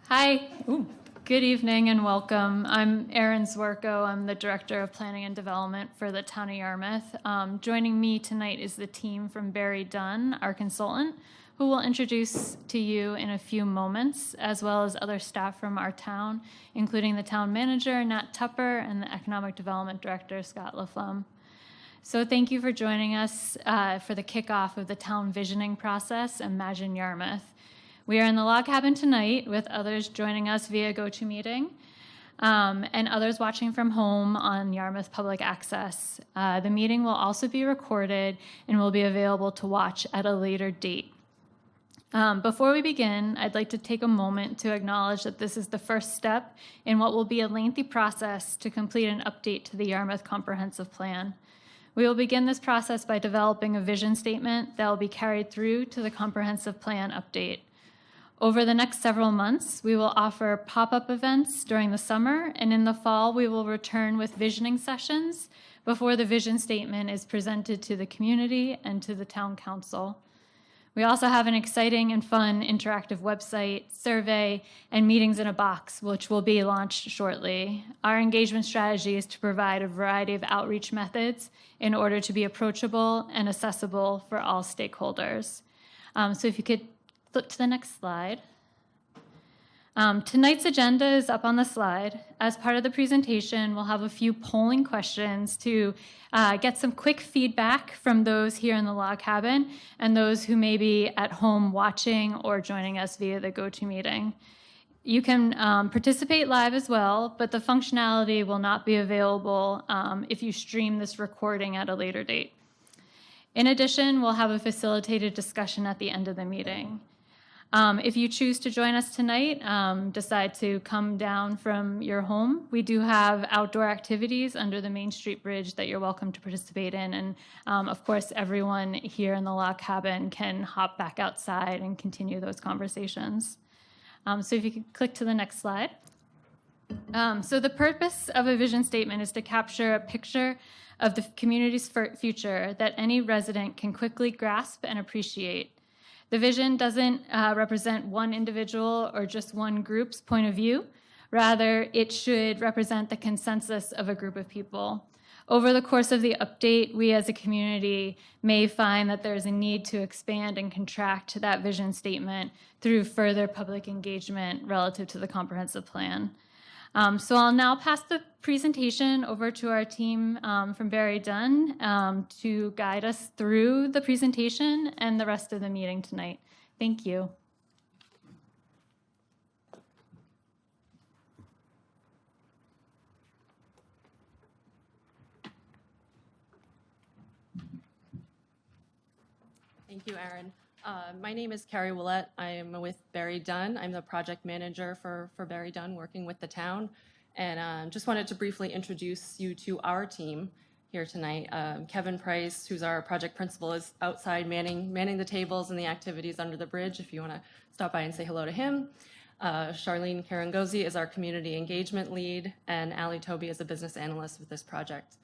Hi. Ooh. Good evening and welcome. I'm Erin Zwerko. I'm the Director of Planning and Development for the Town of Yarmouth. Joining me tonight is the team from Barry Dunn, our consultant, who will introduce to you in a few moments, as well as other staff from our town, including the town manager, Nat Tupper, and the Economic Development Director, Scott LaFlamme. So thank you for joining us for the kickoff of the town visioning process, Imagine Yarmouth. We are in the log cabin tonight with others joining us via GoToMeeting and others watching from home on Yarmouth Public Access. The meeting will also be recorded and will be available to watch at a later date. Before we begin, I'd like to take a moment to acknowledge that this is the first step in what will be a lengthy process to complete an update to the Yarmouth Comprehensive Plan. We will begin this process by developing a vision statement that will be carried through to the Comprehensive Plan update. Over the next several months, we will offer pop-up events during the summer, and in the fall, we will return with visioning sessions before the vision statement is presented to the community and to the town council. We also have an exciting and fun interactive website, survey, and meetings in a box, which will be launched shortly. Our engagement strategy is to provide a variety of outreach methods in order to be approachable and accessible for all stakeholders. So if you could flip to the next slide. Tonight's agenda is up on the slide. As part of the presentation, we'll have a few polling questions to get some quick feedback from those here in the log cabin and those who may be at home watching or joining us via the GoToMeeting. You can participate live as well, but the functionality will not be available if you stream this recording at a later date. In addition, we'll have a facilitated discussion at the end of the meeting. If you choose to join us tonight, decide to come down from your home, we do have outdoor activities under the Main Street Bridge that you're welcome to participate in. And of course, everyone here in the log cabin can hop back outside and continue those conversations. So if you could click to the next slide. So the purpose of a vision statement is to capture a picture of the community's future that any resident can quickly grasp and appreciate. The vision doesn't represent one individual or just one group's point of view. Rather, it should represent the consensus of a group of people. Over the course of the update, we as a community may find that there's a need to expand and contract that vision statement through further public engagement relative to the comprehensive plan. So I'll now pass the presentation over to our team from Barry Dunn to guide us through the presentation and the rest of the meeting tonight. Thank you. Thank you, Erin. My name is Carrie Willett. I am with Barry Dunn. I'm the project manager for Barry Dunn, working with the town. And just wanted to briefly introduce you to our team here tonight. Kevin Price, who's our project principal, is outside manning the tables and the activities under the bridge, if you want to stop by and say hello to him. Charlene Karangozi is our community engagement lead, and Ali Toby is a business analyst with this project.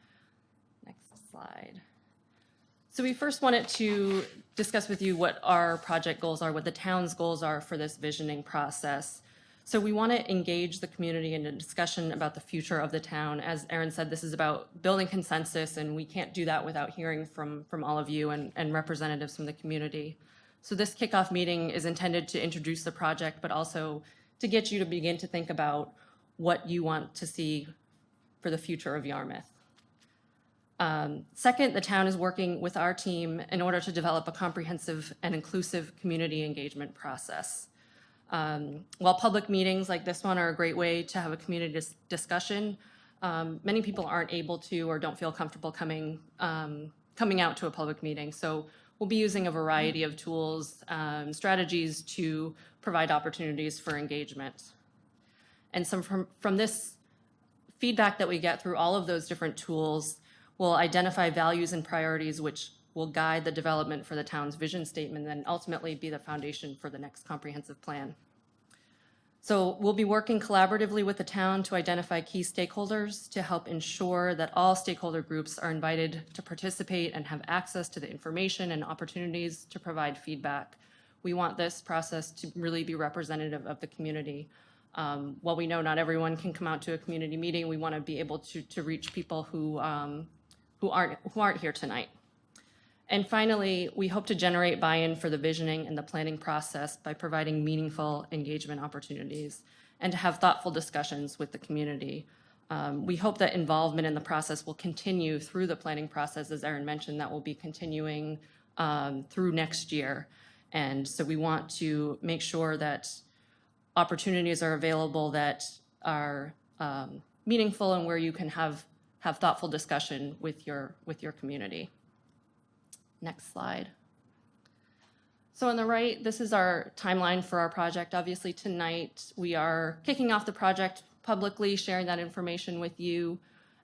Next slide. So we first wanted to discuss with you what our project goals are, what the town's goals are for this visioning process. So we want to engage the community in a discussion about the future of the town. As Erin said, this is about building consensus, and we can't do that without hearing from all of you and representatives from the community. So this kickoff meeting is intended to introduce the project, but also to get you to begin to think about what you want to see for the future of Yarmouth. Second, the town is working with our team in order to develop a comprehensive and inclusive community engagement process. While public meetings like this one are a great way to have a community discussion, many people aren't able to or don't feel comfortable coming out to a public meeting. So we'll be using a variety of tools, strategies to provide opportunities for engagement. And from this feedback that we get through all of those different tools, we'll identify values and priorities which will guide the development for the town's vision statement and ultimately be the foundation for the next comprehensive plan. So we'll be working collaboratively with the town to identify key stakeholders to help ensure that all stakeholder groups are invited to participate and have access to the information and opportunities to provide feedback. We want this process to really be representative of the community. While we know not everyone can come out to a community meeting, we want to be able to reach people who aren't here tonight. And finally, we hope to generate buy-in for the visioning and the planning process by providing meaningful engagement opportunities and to have thoughtful discussions with the community. We hope that involvement in the process will continue through the planning process. As Erin mentioned, that will be continuing through next year. And so we want to make sure that opportunities are available that are meaningful and where you can have thoughtful discussion with your community. Next slide. So on the right, this is our timeline for our project. Obviously tonight we are kicking off the project publicly, sharing that information with you.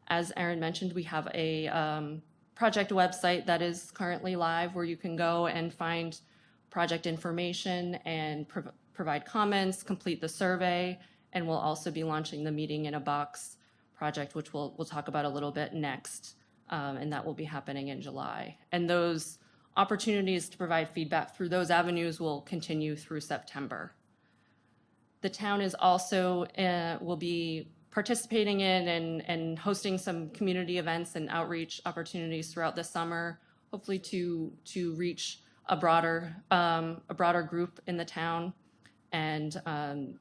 As Erin mentioned, we have a project website that is currently live where you can go and find project information and provide comments, complete the survey, and we'll also be launching the Meeting in a Box project, which we'll talk about a little bit next. And that will be happening in July. And those opportunities to provide feedback through those avenues will continue through September. The town is also will be participating in and hosting some community events and outreach opportunities throughout the summer, hopefully to reach a broader group in the town. And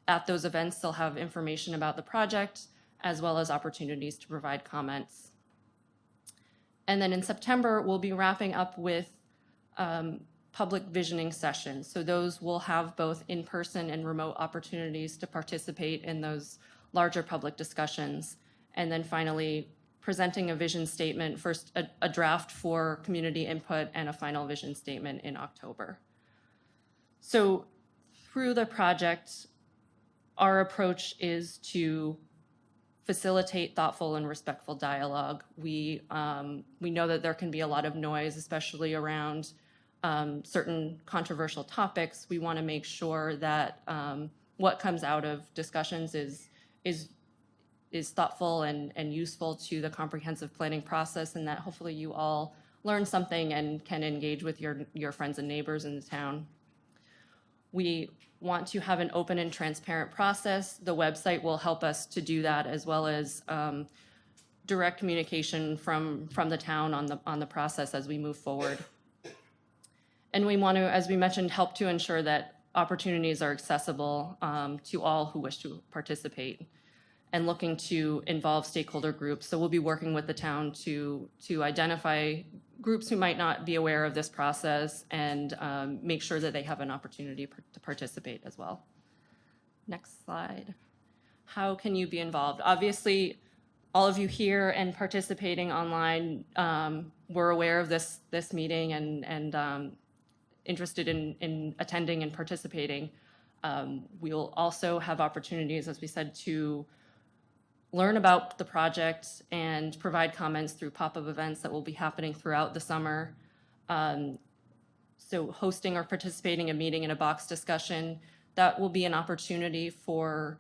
at those events, they'll have information about the project as well as opportunities to provide comments. And then in September, we'll be wrapping up with public visioning sessions. So those will have both in-person and remote opportunities to participate in those larger public discussions. And then finally, presenting a vision statement, first a draft for community input and a final vision statement in October. So through the project, our approach is to facilitate thoughtful and respectful dialogue. We know that there can be a lot of noise, especially around certain controversial topics. We want to make sure that what comes out of discussions is thoughtful and useful to the comprehensive planning process, and that hopefully you all learn something and can engage with your friends and neighbors in the town. We want to have an open and transparent process. The website will help us to do that, as well as direct communication from the town on the process as we move forward. And we want to, as we mentioned, help to ensure that opportunities are accessible to all who wish to participate, and looking to involve stakeholder groups. So we'll be working with the town to identify groups who might not be aware of this process and make sure that they have an opportunity to participate as well. Next slide. How can you be involved? Obviously, all of you here and participating online were aware of this meeting and interested in attending and participating. We'll also have opportunities, as we said, to learn about the project and provide comments through pop-up events that will be happening throughout the summer. So hosting or participating in a Meeting in a Box discussion, that will be an opportunity for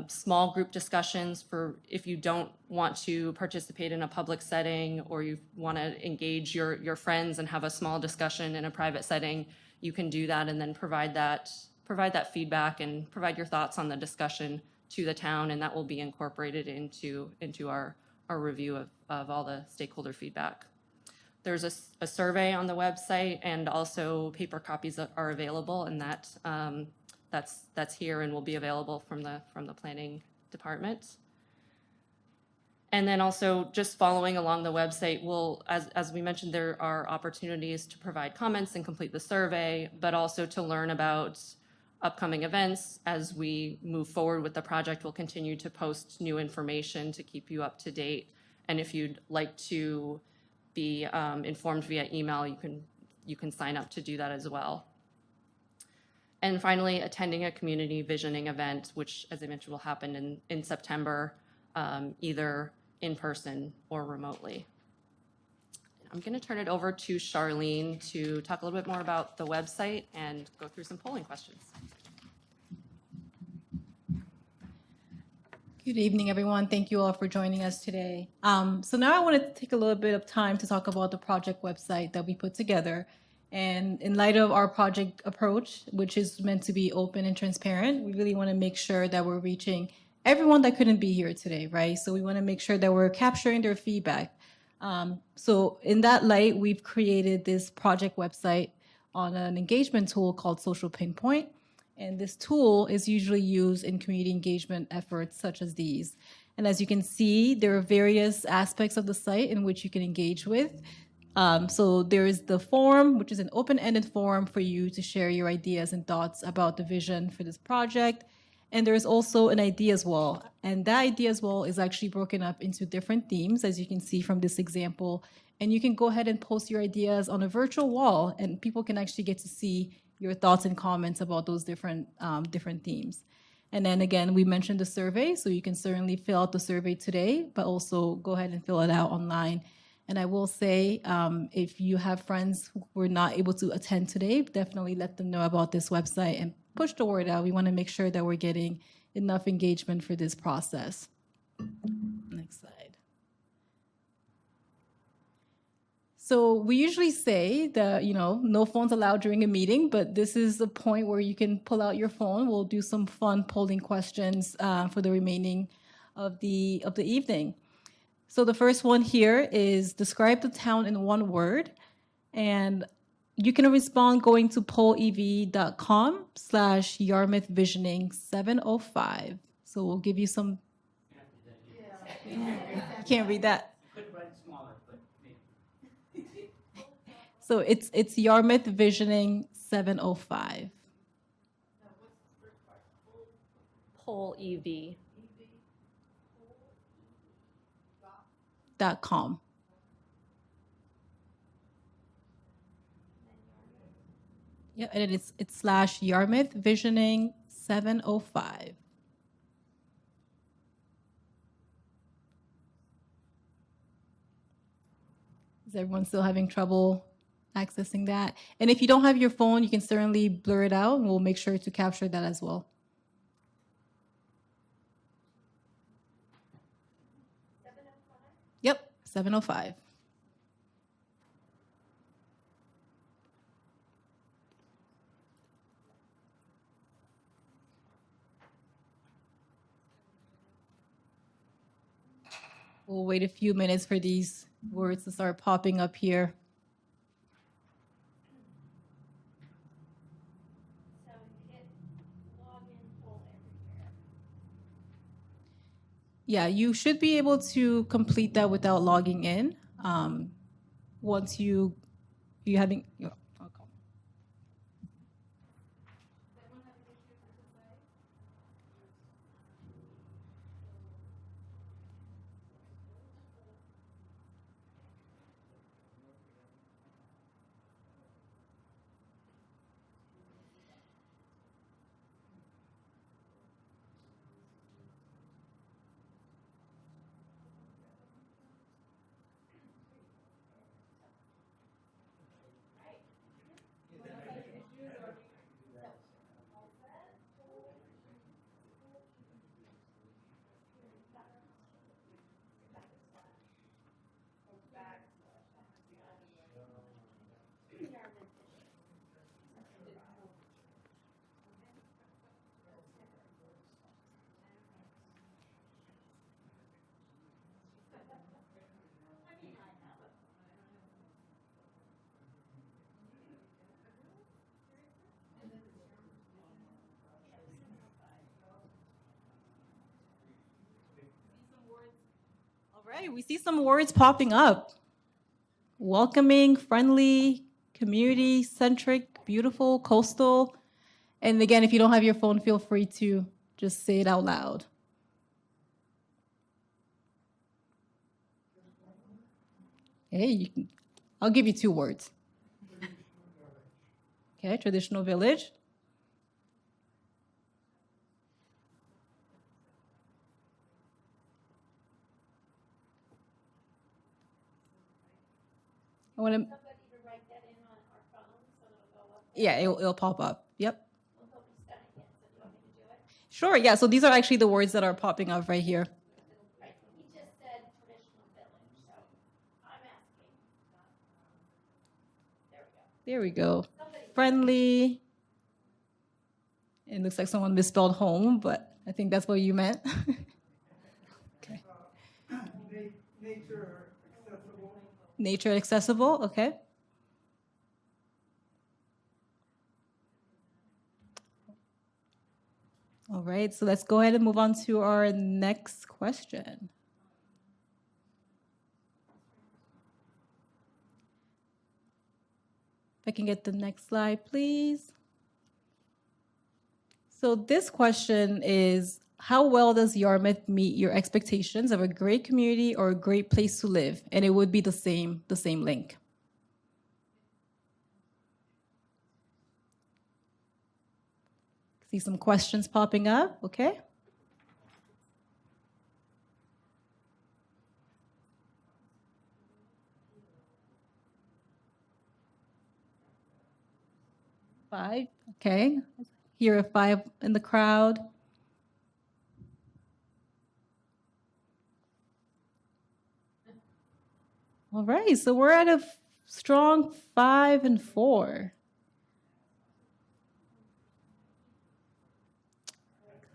small group discussions for if you don't want to participate in a public setting or you want to engage your friends and have a small discussion in a private setting, you can do that and then provide that feedback and provide your thoughts on the discussion to the town, and that will be incorporated into our review of all the stakeholder feedback. There's a survey on the website, and also paper copies are available, and that's here and will be available from the planning department. And then also just following along the website, as we mentioned, there are opportunities to provide comments and complete the survey, but also to learn about upcoming events. As we move forward with the project, we'll continue to post new information to keep you up to date. And if you'd like to be informed via email, you can sign up to do that as well. And finally, attending a community visioning event, which, as I mentioned, will happen in September, either in person or remotely. I'm going to turn it over to Charlene to talk a little bit more about the website and go through some polling questions. Good evening, everyone. Thank you all for joining us today. So now I want to take a little bit of time to talk about the project website that we put together And in light of our project approach, which is meant to be open and transparent, we really want to make sure that we're reaching everyone that couldn't be here today, right? So we want to make sure that we're capturing their feedback. So in that light, we've created this project website on an engagement tool called Social Pinpoint. And this tool is usually used in community engagement efforts such as these. And as you can see, there are various aspects of the site in which you can engage with. So there is the forum, which is an open-ended forum for you to share your ideas and thoughts about the vision for this project. And there's also an ideas wall. And that ideas wall is actually broken up into different themes, as you can see from this example. And you can go ahead and post your ideas on a virtual wall, and people can actually get to see your thoughts and comments about those different themes. And then again, we mentioned the survey, so you can certainly fill out the survey today, but also go ahead and fill it out online. And I will say, if you have friends who were not able to attend today, definitely let them know about this website and push the word out. We want to make sure that we're getting enough engagement for this process. Next slide. So we usually say that, no phones allowed during a meeting, but this is a point where you can pull out your phone. We'll do some fun polling questions for the remaining of the evening. So the first one here is describe the town in one word. And you can respond going to pollev.com/Yarmouth Visioning 705. So we'll give you some. You can't read that. Could write smaller, but maybe. So it's Yarmouth Visioning 705. Poll EV. .com. Yeah, and it's /Yarmouth Visioning 705. Is everyone still having trouble accessing that? And if you don't have your phone, you can certainly blur it out, and we'll make sure to capture that as well. Yep, 705. We'll wait a few minutes for these words to start popping up here. So hit login poll everywhere. Yeah, you should be able to complete that without logging in. Once you having. Okay. All right, we see some words popping up. Welcoming, friendly, community-centric, beautiful, coastal. And again, if you don't have your phone, feel free to just say it out loud. Hey, I'll give you 2 words. Okay, traditional village. I want to. Somebody to write that in on our phone so it'll go up. Yeah, it'll pop up. Yep. Well, nobody's done it yet, so do you want me to do it? Sure. Yeah. So these are actually the words that are popping up right here. Right, he just said traditional village, so I'm asking. There we go. There we go. Friendly. It looks like someone misspelled home, but I think that's what you meant. Okay. Nature accessible. Nature accessible, okay. All right, so let's go ahead and move on to our next question. If I can get the next slide, please. So this question is, how well does Yarmouth meet your expectations of a great community or a great place to live? And it would be the same link. See some questions popping up, okay? Five, okay. Here are 5 in the crowd. All right, so we're at a strong 5 and 4.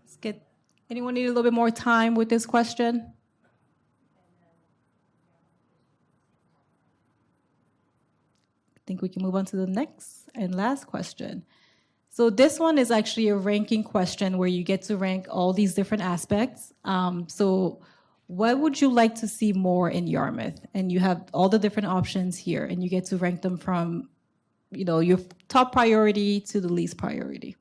Let's get, anyone need a little bit more time with this question? I think we can move on to the next and last question. So this one is actually a ranking question where you get to rank all these different aspects. So what would you like to see more in Yarmouth? And you have all the different options here, and you get to rank them from, your top priority to the least priority.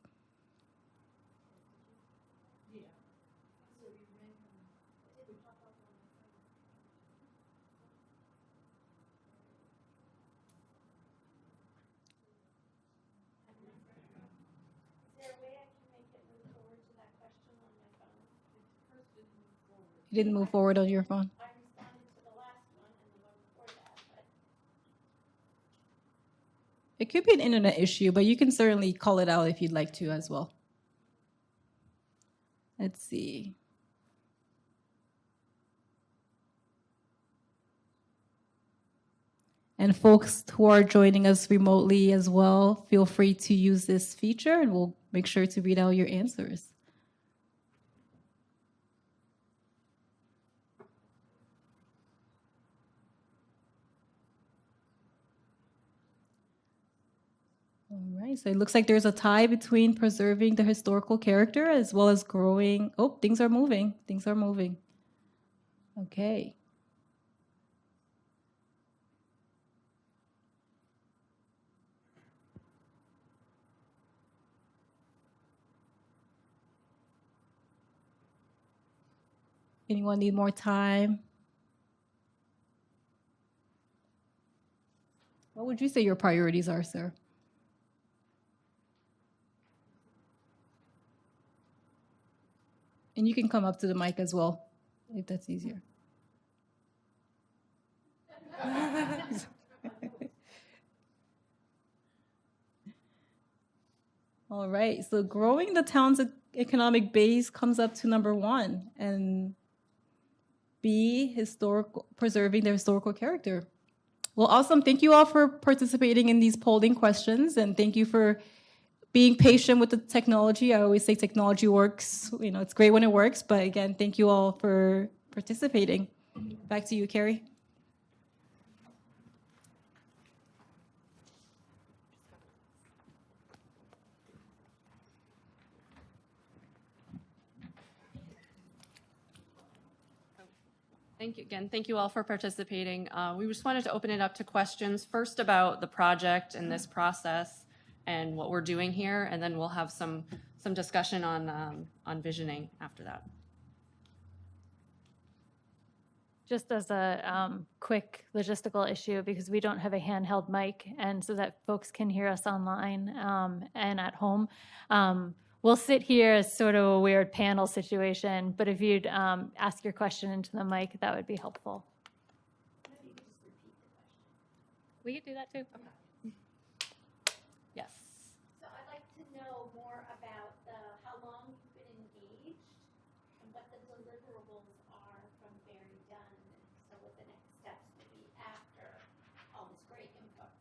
Is there a way I can make it move forward to that question on my phone? You didn't move forward on your phone? I responded to the last one and the one before that, but It could be an internet issue, but you can certainly call it out if you'd like to as well. Let's see. And folks who are joining us remotely as well, feel free to use this feature and we'll make sure to read out your answers. All right, so it looks like there's a tie between preserving the historical character as well as growing. Oh, things are moving. Things are moving. Okay. Anyone need more time? What would you say your priorities are, sir? And you can come up to the mic as well, if that's easier. All right, so growing the town's economic base comes up to number 1, and B, preserving their historical character. Well, awesome. Thank you all for participating in these polling questions, and thank you for being patient with the technology. I always say technology works. It's great when it works, but again, thank you all for participating. Back to you, Carrie. Thank you again. Thank you all for participating. We just wanted to open it up to questions, first about the project and this process and what we're doing here, and then we'll have some discussion on visioning after that. Just as a quick logistical issue, because we don't have a handheld mic, and so that folks can hear us online and at home. We'll sit here as sort of a weird panel situation, but if you'd ask your question into the mic, that would be helpful. maybe you could just repeat the question. We could do that too. Yes. So I'd like to know more about how long you've been engaged and what the deliverables are from Very Done. So what the next steps will be after all this great input.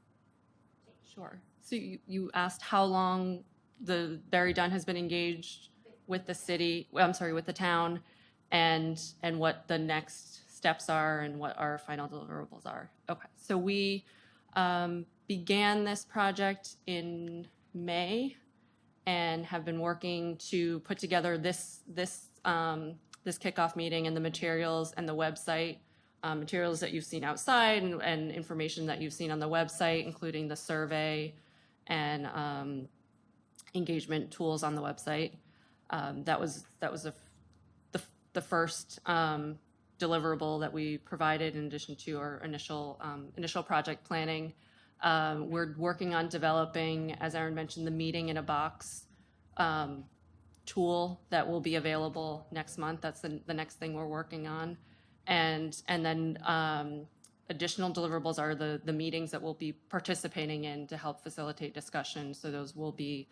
Sure. So you asked how long the Barry Dunn has been engaged with the city, I'm sorry, with the town, and what the next steps are and what our final deliverables are. Okay, so we began this project in May and have been working to put together this kickoff meeting and the materials and the website. Materials that you've seen outside and information that you've seen on the website, including the survey and engagement tools on the website. That was the first deliverable that we provided in addition to our initial project planning. We're working on developing, as Erin mentioned, the meeting in a box tool that will be available next month. That's the next thing we're working on. And then additional deliverables are the meetings that we'll be participating in to help facilitate discussion. So those will be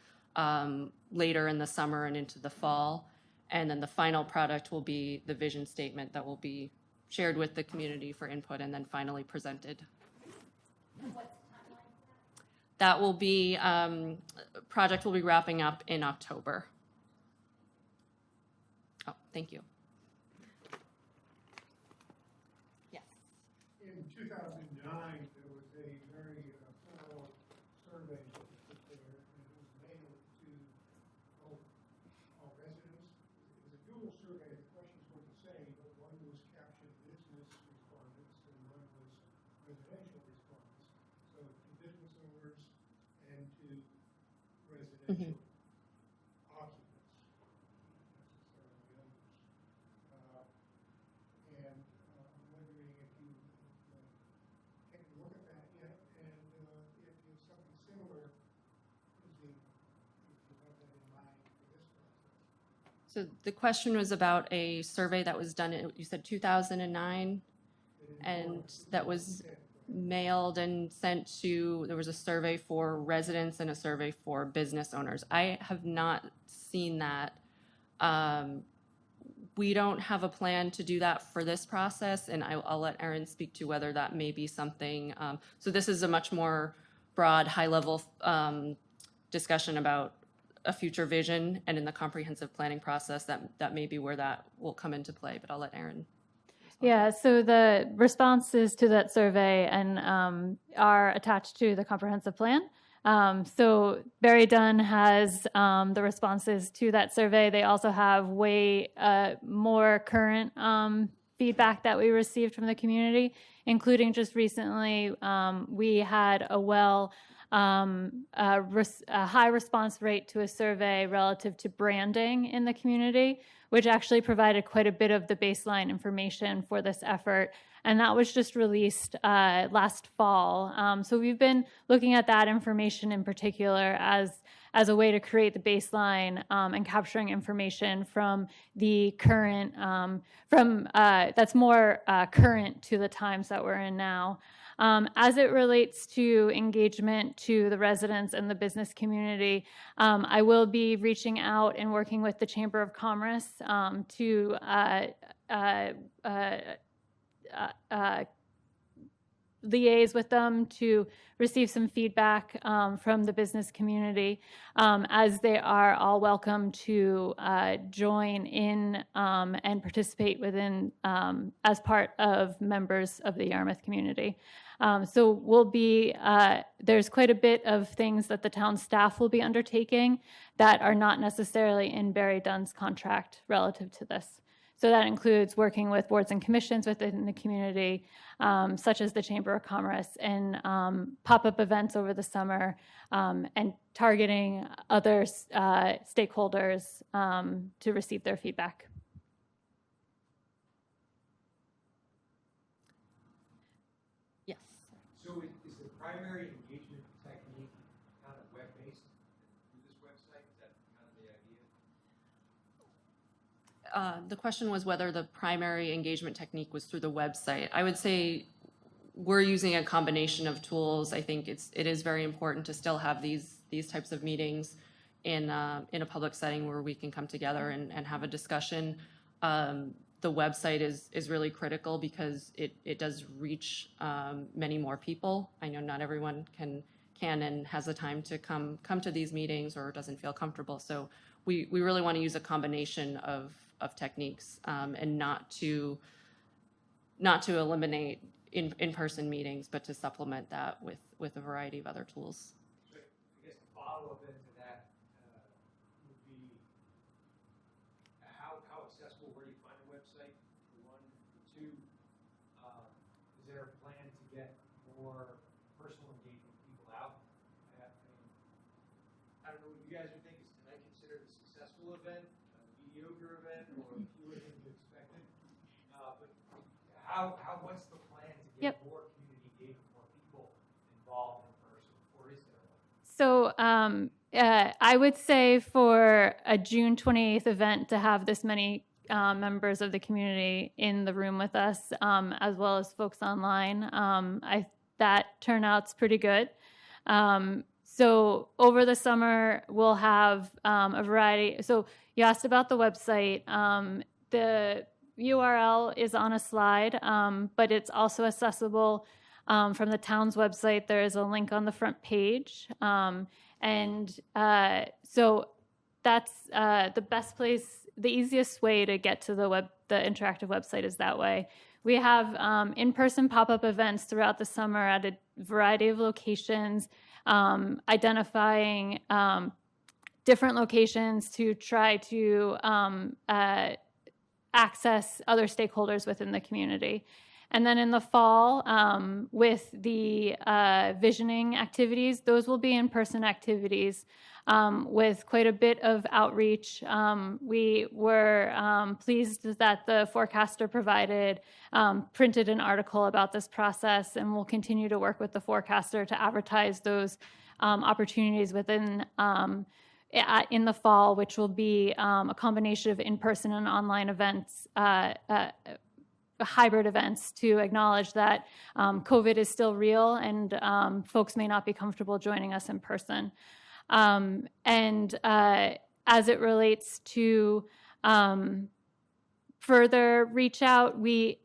later in the summer and into the fall. And then the final product will be the vision statement that will be shared with the community for input and then finally presented. And what's the timeline for that? That will be, project will be wrapping up in October. Oh, thank you. Yes. In 2009, there was a very thorough survey that was put there, and it was mailed to all residents. It was a dual survey. The questions were the same, but one was captured business respondents and one was residential respondents. So to business owners and to residential occupants, not necessarily owners. And I'm wondering if you take a look at that yet, and if you have something similar, if you have that in mind for this process. So the question was about a survey that was done, you said 2009, and that was mailed and sent to, there was a survey for residents and a survey for business owners. I have not seen that. We don't have a plan to do that for this process, and I'll let Erin speak to whether that may be something. So this is a much more broad, high-level discussion about a future vision, and in the comprehensive planning process, that may be where that will come into play, but I'll let Erin. Yeah, so the responses to that survey and are attached to the comprehensive plan. So Barry Dunn has the responses to that survey. They also have way more current feedback that we received from the community, including just recently we had a high response rate to a survey relative to branding in the community, which actually provided quite a bit of the baseline information for this effort. And that was just released last fall. So we've been looking at that information in particular as a way to create the baseline and capturing information from the current, that's more current to the times that we're in now. As it relates to engagement to the residents and the business community, I will be reaching out and working with the Chamber of Commerce to liaise with them to receive some feedback from the business community, as they are all welcome to join in and participate within as part of members of the Yarmouth community. So we'll be, there's quite a bit of things that the town staff will be undertaking that are not necessarily in Barry Dunn's contract relative to this. So that includes working with boards and commissions within the community, such as the Chamber of Commerce, and pop-up events over the summer, and targeting other stakeholders to receive their feedback. Yes. So is the primary engagement technique kind of web-based through this website? Is that kind of the idea? The question was whether the primary engagement technique was through the website. I would say we're using a combination of tools. I think it is very important to still have these types of meetings in a public setting where we can come together and have a discussion. The website is really critical because it does reach many more people. I know not everyone can can and has the time to come to these meetings or doesn't feel comfortable. So we really want to use a combination of techniques, and not to eliminate in-person meetings, but to supplement that with a variety of other tools. So I guess the follow-up into that would be how accessible, where do you find a website, for one? For two, is there a plan to get more personal engagement with people out? I mean, I don't know what you guys would think. Is tonight considered a successful event, a mediocre event, or fewer than you expected? But what's the plan to get Yep. more community engagement, more people involved in person, or is there one? So I would say for a June 28th event to have this many members of the community in the room with us, as well as folks online, that turnout's pretty good. So over the summer, we'll have a variety. So you asked about the website. The URL is on a slide, but it's also accessible from the town's website. There is a link on the front page. So that's the best place, the easiest way to get to the interactive website is that way. We have in-person pop-up events throughout the summer at a variety of locations, identifying different locations to try to access other stakeholders within the community. And then in the fall, with the visioning activities, those will be in-person activities with quite a bit of outreach. We were pleased that the forecaster printed an article about this process, and we'll continue to work with the forecaster to advertise those opportunities within in the fall, which will be a combination of in-person and online events, hybrid events, to acknowledge that COVID is still real and folks may not be comfortable joining us in person. As it relates to further reach out, we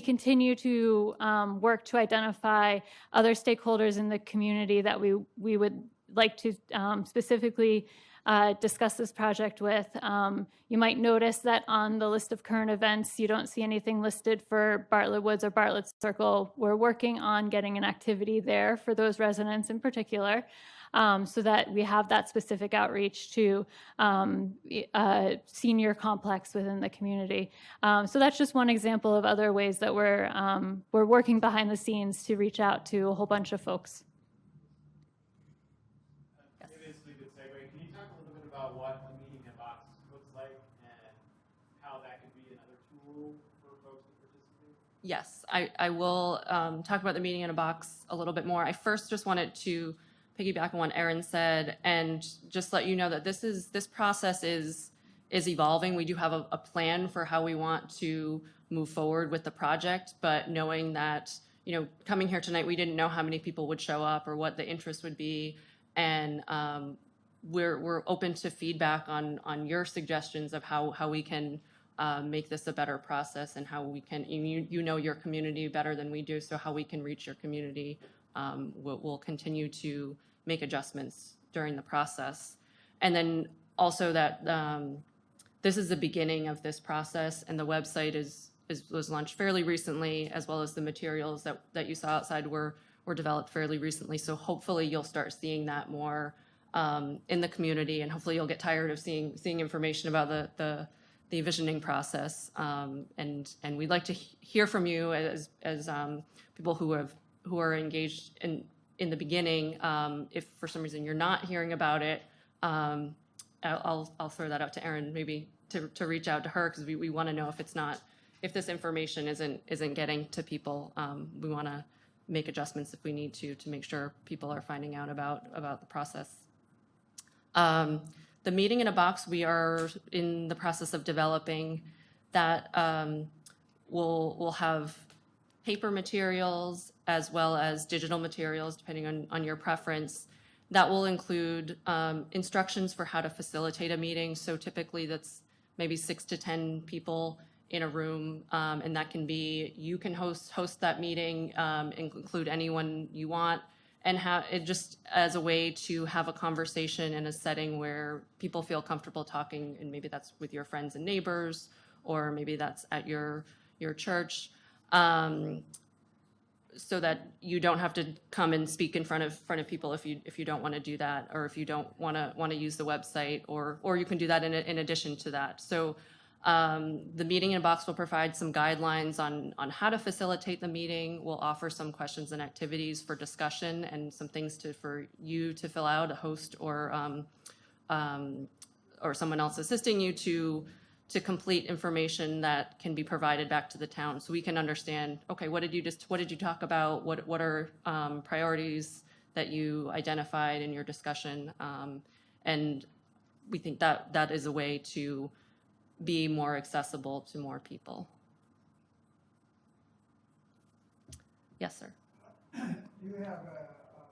continue to work to identify other stakeholders in the community that we would like to specifically discuss this project with. You might notice that on the list of current events, you don't see anything listed for Bartlett Woods or Bartlett Circle. We're working on getting an activity there for those residents in particular, so that we have that specific outreach to senior complex within the community. So that's just one example of other ways that we're working behind the scenes to reach out to a whole bunch of folks. Maybe this is a good segue. Can you talk a little bit about what a meeting in a box looks like and how that could be another tool for folks to participate? Yes, I will talk about the meeting in a box a little bit more. I first just wanted to piggyback on what Erin said and just let you know that this process is evolving. We do have a plan for how we want to move forward with the project, but knowing that, coming here tonight, we didn't know how many people would show up or what the interest would be. And we're open to feedback on your suggestions of how we can make this a better process and how we can, you know your community better than we do, so how we can reach your community. We'll continue to make adjustments during the process. And then also that this is the beginning of this process, and the website was launched fairly recently, as well as the materials that you saw outside were developed fairly recently. So hopefully you'll start seeing that more in the community, and hopefully you'll get tired of seeing information about the visioning process. And we'd like to hear from you as people who are engaged in the beginning. If for some reason you're not hearing about it, I'll throw that out to Erin, maybe to reach out to her, because we want to know if this information isn't getting to people. We want to make adjustments if we need to make sure people are finding out about the process. The meeting in a box, we are in the process of developing that. We'll have paper materials as well as digital materials, depending on your preference. That will include instructions for how to facilitate a meeting. So typically that's maybe 6 to 10 people in a room, and that can be, you can host that meeting, include anyone you want, and it just as a way to have a conversation in a setting where people feel comfortable talking, and maybe that's with your friends and neighbors, or maybe that's at your church, so that you don't have to come and speak in front of people if you don't want to do that, or if you don't want to use the website, or you can do that in addition to that. So the meeting in box will provide some guidelines on how to facilitate the meeting. We'll offer some questions and activities for discussion and some things for you to fill out, a host or someone else assisting you to complete information that can be provided back to the town, so we can understand, okay, what did you talk about? What are priorities that you identified in your discussion? And we think that is a way to be more accessible to more people. Yes, sir. Do you have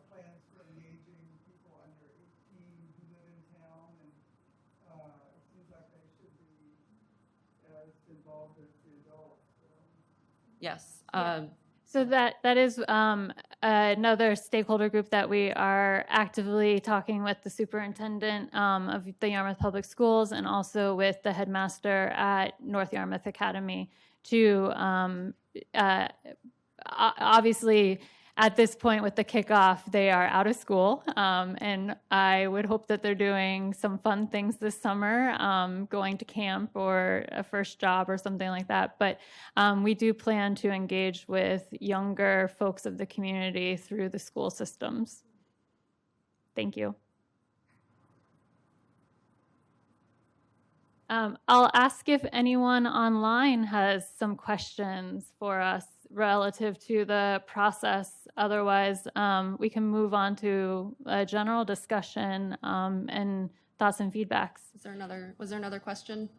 plans for engaging people under 18 who live in town? And it seems like they should be as involved as the adults. Yes. So that is another stakeholder group that we are actively talking with the superintendent of the Yarmouth Public Schools, and also with the headmaster at North Yarmouth Academy to obviously at this point with the kickoff, they are out of school, and I would hope that they're doing some fun things this summer, going to camp or a first job or something like that. But we do plan to engage with younger folks of the community through the school systems. Thank you. I'll ask if anyone online has some questions for us relative to the process. Otherwise, we can move on to a general discussion and thoughts and feedbacks. Was there another question?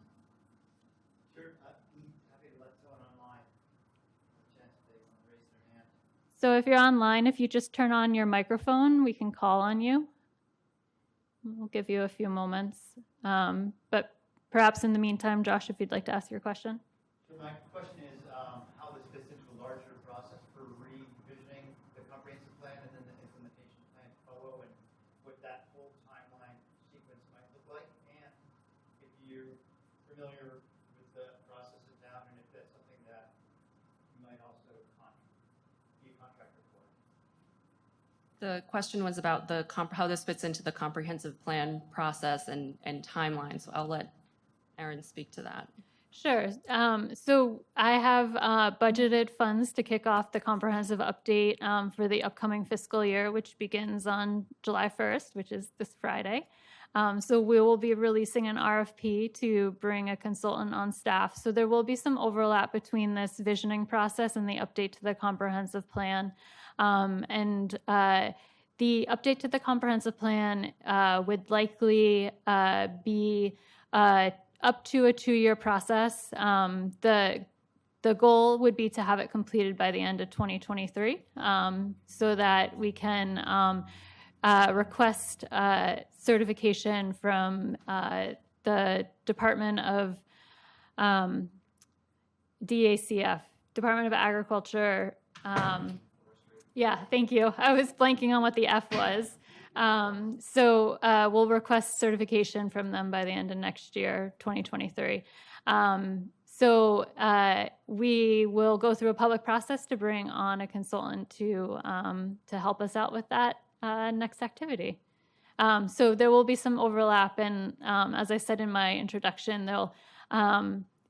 Sure, happy to let someone online have a chance if they want to raise their hand. So if you're online, if you just turn on your microphone, we can call on you. We'll give you a few moments. But perhaps in the meantime, Josh, if you'd like to ask your question. So my question is how this fits into a larger process for revisioning the comprehensive plan and then the implementation plan FOO, and what that whole timeline sequence might look like, and if you're familiar with the process in town, and if that's something that you might also be a contractor for. The question was about how this fits into the comprehensive plan process and timeline. So I'll let Erin speak to that. Sure. So I have budgeted funds to kick off the comprehensive update for the upcoming fiscal year, which begins on July 1st, which is this Friday. So we will be releasing an RFP to bring a consultant on staff. So there will be some overlap between this visioning process and the update to the comprehensive plan. And the update to the comprehensive plan would likely be up to a 2-year process. The goal would be to have it completed by the end of 2023, so that we can request certification from the Department of DACF, Department of Agriculture. Yeah, thank you. I was blanking on what the F was. So we'll request certification from them by the end of next year, 2023. So we will go through a public process to bring on a consultant to help us out with that next activity. So there will be some overlap, and as I said in my introduction,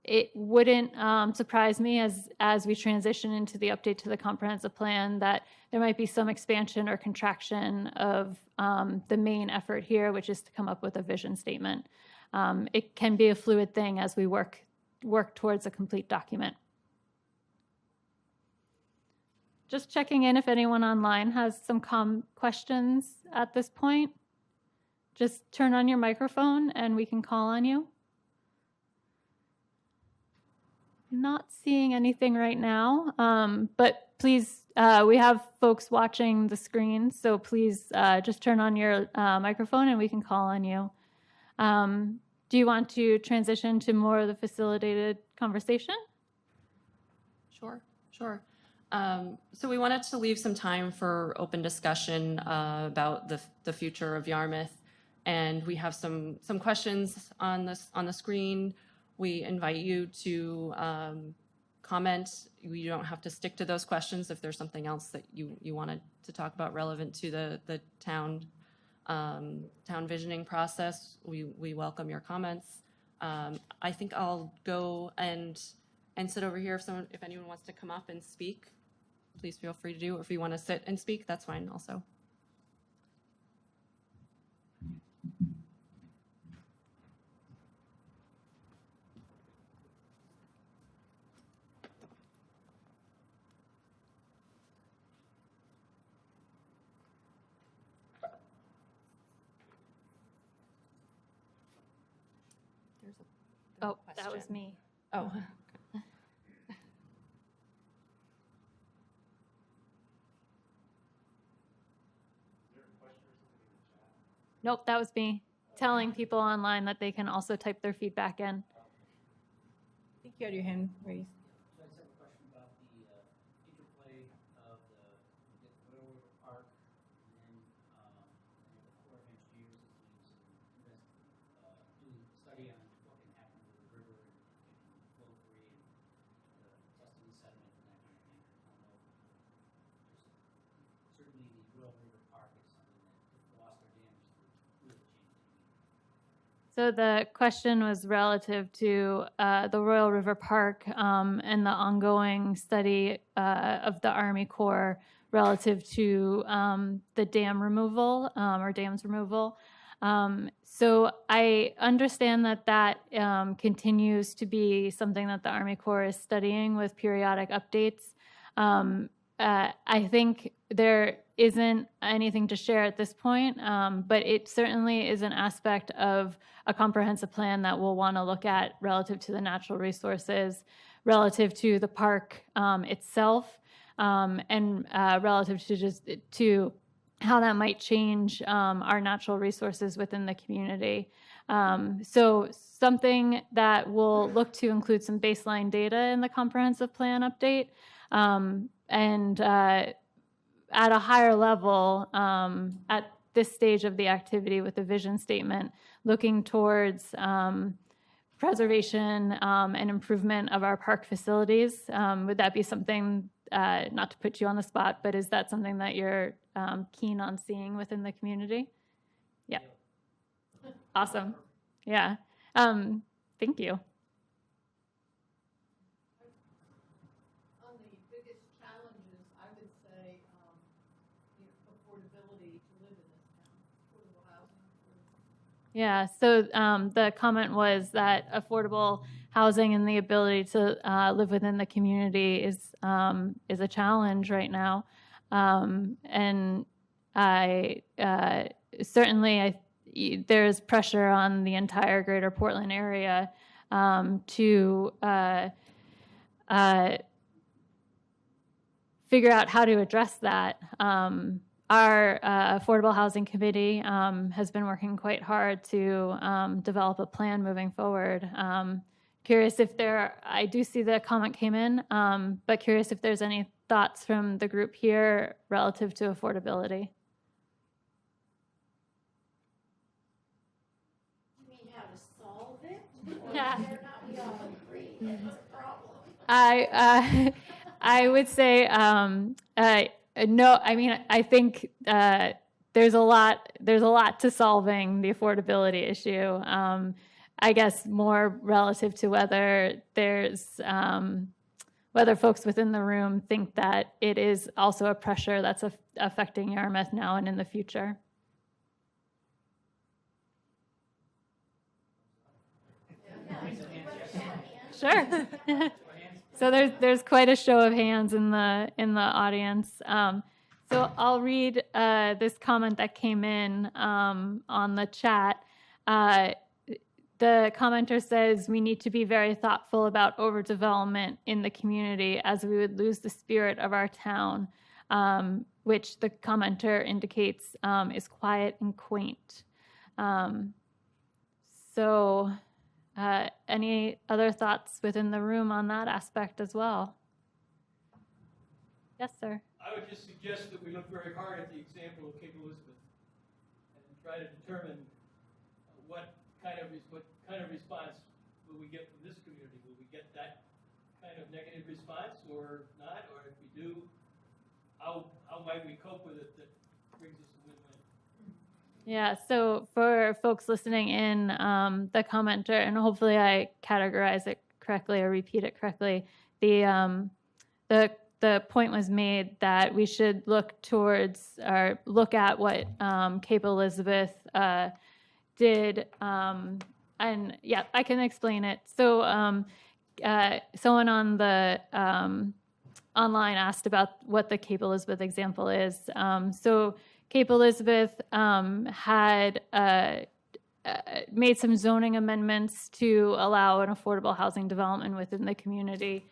it wouldn't surprise me as we transition into the update to the comprehensive plan that there might be some expansion or contraction of the main effort here, which is to come up with a vision statement. It can be a fluid thing as we work towards a complete document. Just checking in if anyone online has some questions at this point. Just turn on your microphone and we can call on you. Not seeing anything right now, but please, we have folks watching the screen, so please just turn on your microphone and we can call on you. Do you want to transition to more of the facilitated conversation? Sure. So we wanted to leave some time for open discussion about the future of Yarmouth. And we have some questions on the screen. We invite you to comment. You don't have to stick to those questions. If there's something else that you wanted to talk about relevant to the town visioning process, we welcome your comments. I think I'll go and sit over here if anyone wants to come up and speak. Please feel free to do. Or if you want to sit and speak, that's fine also. There's a Oh, that was question. me. Oh. Nope, that was me. Telling people online that they can also type their feedback in. I think you had your hand raised. So I just have a question about the interplay of the Royal River Park and then the Corps of Engineers is doing a study on what can happen with the river and flow free and testing the sediment and that kind of thing. Certainly the Royal River Park is something that if lost or damaged would really change things. So the question was relative to the Royal River Park and the ongoing study of the Army Corps relative to the dam removal or dams removal. So I understand that continues to be something that the Army Corps is studying with periodic updates. I think there isn't anything to share at this point, but it certainly is an aspect of a comprehensive plan that we'll want to look at relative to the natural resources, relative to the park itself, and relative to how that might change our natural resources within the community. So something that we'll look to include some baseline data in the comprehensive plan update. And at a higher level, at this stage of the activity with the vision statement, looking towards preservation and improvement of our park facilities. Would that be something, not to put you on the spot, but is that something that you're keen on seeing within the community? Yeah. Awesome. Yeah. Thank you. On the biggest challenges, I would say, affordability to live in this town, affordable housing. Yeah, so the comment was that affordable housing and the ability to live within the community is a challenge right now, and I certainly there's pressure on the entire Greater Portland area to figure out how to address that. Our Affordable Housing Committee has been working quite hard to develop a plan moving forward. Curious if I do see the comment came in, but curious if there's any thoughts from the group here relative to affordability. You mean how to solve it? Or Yeah. whether or not we all agree that it's a problem? I would say no. I mean, I think there's a lot to solving the affordability issue. I guess more relative to whether folks within the room think that it is also a pressure that's affecting Yarmouth now and in the future. Sure. So there's quite a show of hands in the audience. So I'll read this comment that came in on the chat. The commenter says, we need to be very thoughtful about overdevelopment in the community as we would lose the spirit of our town, which the commenter indicates is quiet and quaint. Any other thoughts within the room on that aspect as well? Yes, sir. I would just suggest that we look very hard at the example of Cape Elizabeth and try to determine what kind of response will we get from this community? Will we get that kind of negative response or not? Or if we do, how might we cope with it that brings us a win-win? Yeah, so for folks listening in, the commenter, and hopefully I categorize it correctly or repeat it correctly, the point was made that we should look towards or look at what Cape Elizabeth did, and yeah, I can explain it. So someone on the online asked about what the Cape Elizabeth example is. So Cape Elizabeth had made some zoning amendments to allow an affordable housing development within the community.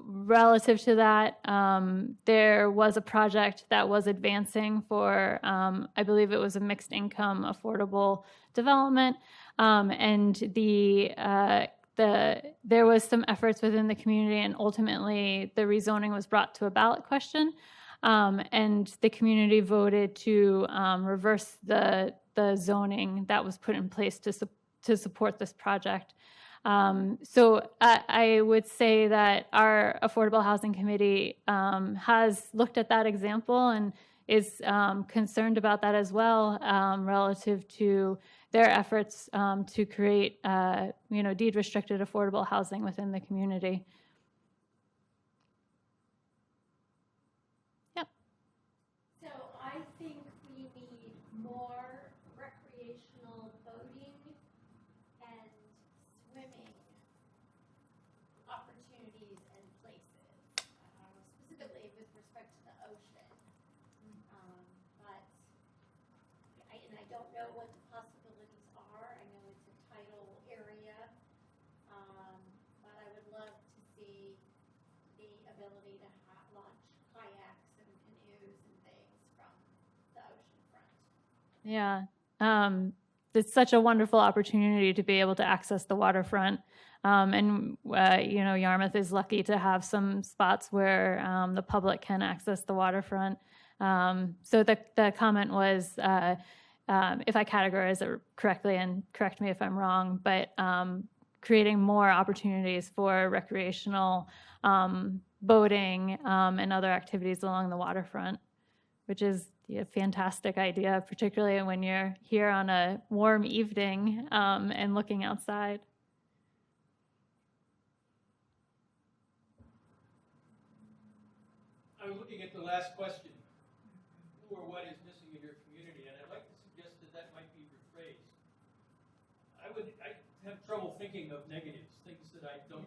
Relative to that, there was a project that was advancing for, I believe it was a mixed income affordable development, and there was some efforts within the community, and ultimately the rezoning was brought to a ballot question, and the community voted to reverse the zoning that was put in place to support this project. So I would say that our Affordable Housing Committee has looked at that example and is concerned about that as well, relative to their efforts to create, deed-restricted affordable housing within the community. Yep. So I think we need more recreational boating and swimming opportunities and places, specifically with respect to the ocean. But I don't know what the possibilities are. I know it's a tidal area, but I would love to see the ability to launch kayaks and canoes and things from the ocean front. Yeah. It's such a wonderful opportunity to be able to access the waterfront. Yarmouth is lucky to have some spots where the public can access the waterfront. So the comment was, if I categorize it correctly, and correct me if I'm wrong, but creating more opportunities for recreational boating and other activities along the waterfront, which is a fantastic idea, particularly when you're here on a warm evening and looking outside. I was looking at the last question, who or what is missing in your community, and I'd like to suggest that might be rephrased. I have trouble thinking of negatives, things that I don't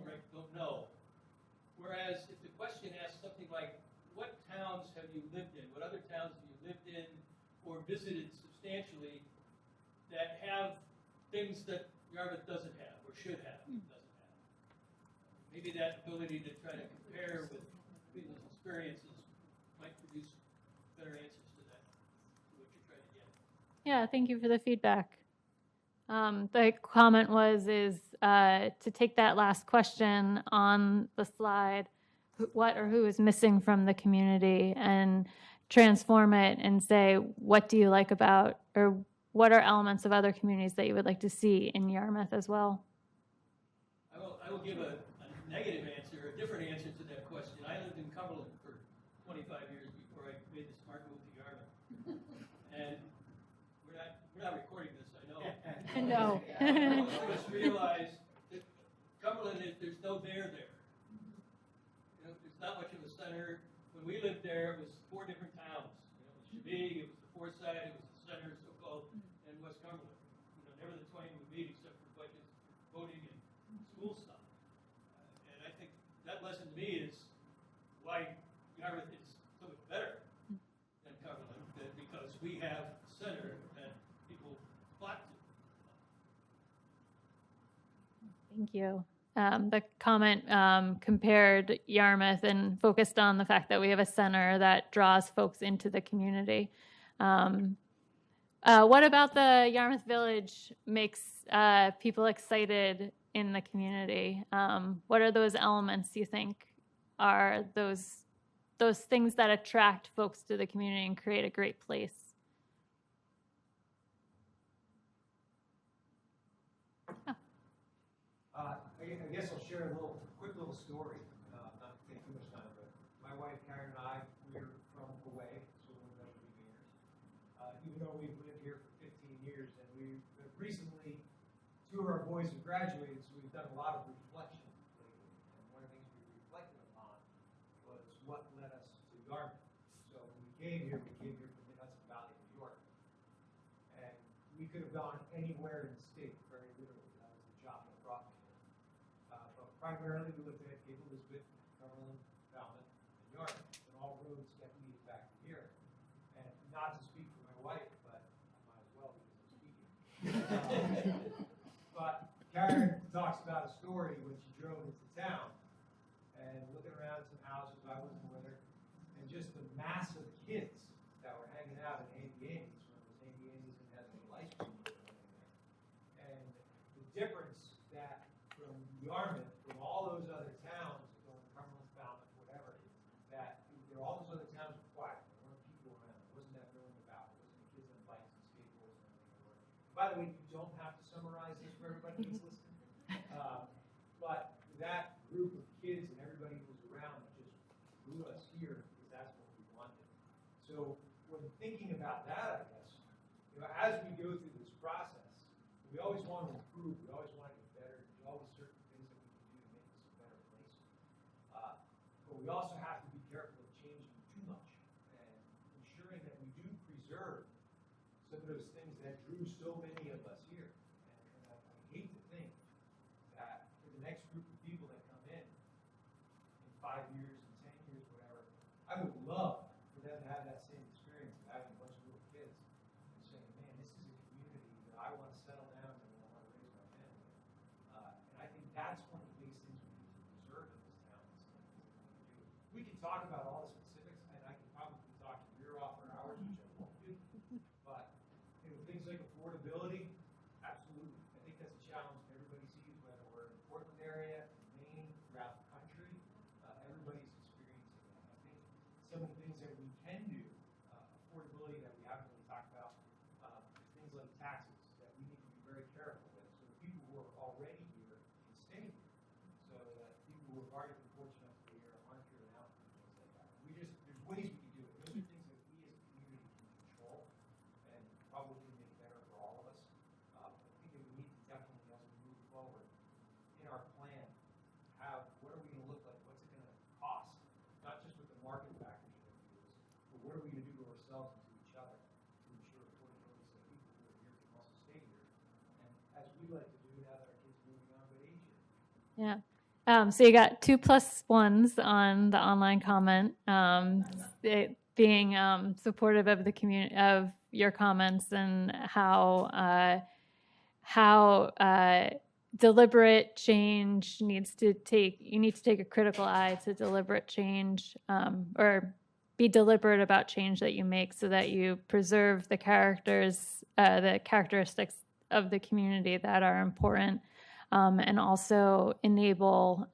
know. Whereas if the question asks something like, what towns have you lived in? What other towns have you lived in or visited substantially that have things that Yarmouth doesn't have or should have, doesn't have? Maybe that ability to try to compare with people's experiences might produce better answers to that, to what you're trying to get. Yeah, thank you for the feedback. The comment is to take that last question on the slide, what or who is missing from the community, and transform it and say, what do you like about, or what are elements of other communities that you would like to see in Yarmouth as well? I will give a negative answer, a different answer to that question. I lived in Cumberland for 25 years before I made the smart move to Yarmouth. And we're not recording this, I know. I know. Most of us realize that Cumberland, there's no there. There's not much of a center. When we lived there, it was 4 different towns. It was Chemung, it was the Forsyth, it was the center, so-called, and West Cumberland. Never the twain would meet except for budgets, voting, and school stuff. And I think that lesson to me is why Yarmouth is so much better than Cumberland, because we have a center that people flock to. Thank you. The comment compared Yarmouth and focused on the fact that we have a center that draws folks into the community. What about the Yarmouth Village makes people excited in the community. What are those elements you think are those things that attract folks to the community and create a great place? I guess I'll share a quick little story, not to take too much time, but my wife Karen and I, we're from away, so we're Western Mainers. Even though we've lived here for 15 years, and we've recently, two of our boys have graduated, so we've done a lot of reflection lately. And one of the things we reflected upon was what led us to Yarmouth. So when we came here from the Hudson Valley, New York, and we could have gone anywhere in the state, very literally. That was the job that brought me here. But primarily we looked at Cape Elizabeth, Cumberland, Falmouth, and Yarmouth, and all roads kept leading back to here. And not to speak for my wife, but I might as well because I'm speaking. But Karen talks about a story when she drove into town and looking around some houses, I wasn't with her, and just the mass of kids that were hanging out in Andy Andy's when it was Andy Andy's and had a ice cream there. And the difference that from Yarmouth, from all those other towns, going Cumberland, Falmouth, whatever, that all those other towns were quiet. There weren't people around. There wasn't that milling about. There wasn't kids on bikes and skateboards and everything. By the way, you don't have to summarize this for everybody who's listening. But that group of kids and everybody who was around just drew us here because that's what we wanted. So when thinking about that, I guess, as we go through this process, we always want to improve. We always want to get better. There's always certain things that we can do to make this a better place. But we also have to be careful of changing too much and ensuring that we do preserve some of those things that drew so many of us here. And I hate to think that for the next group of people that come in 5 years and 10 years, whatever, I would love for them to have that same experience of having a bunch of little kids and saying, man, this is a community that I want to settle down in and I want to raise my family in. And I think that's one of the biggest things we need to preserve in this town. We can talk about all the specifics, and I can probably talk your ear off for hours, which I won't do. But things like affordability, absolutely. I think that's a challenge that everybody sees, whether we're in the Portland area, Maine, throughout the country. Everybody's experiencing that. I think some of the things that we can do, affordability that we haven't really talked about, things like taxes that we need to be very careful with. So the people who are already here can stay here. So that people who have already been fortunate to be here aren't driven out and things like that. There's ways we can do it. Those are things that we as a community can control and probably can make better for all of us. I think that we need to definitely, as we move forward in our plan, what are we going to look like? What's it going to cost? Not just with the market factors that we use, but what are we going to do to ourselves and to each other to ensure affordability so that people who are here can also stay here. And as we like to do now that our kids are moving on to age here. Yeah. So you got 2+1s on the online comment, being supportive of the community, of your comments, and how deliberate change you need to take a critical eye to deliberate change, or be deliberate about change that you make so that you preserve the characteristics of the community that are important. And also enable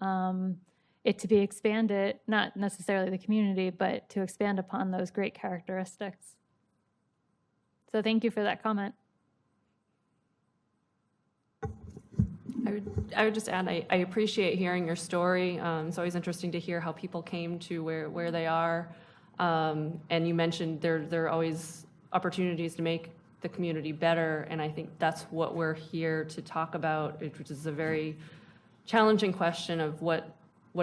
it to be expanded, not necessarily the community, but to expand upon those great characteristics. So thank you for that comment. I would just add, I appreciate hearing your story. It's always interesting to hear how people came to where they are. And you mentioned there are always opportunities to make the community better, and I think that's what we're here to talk about, which is a very challenging question of what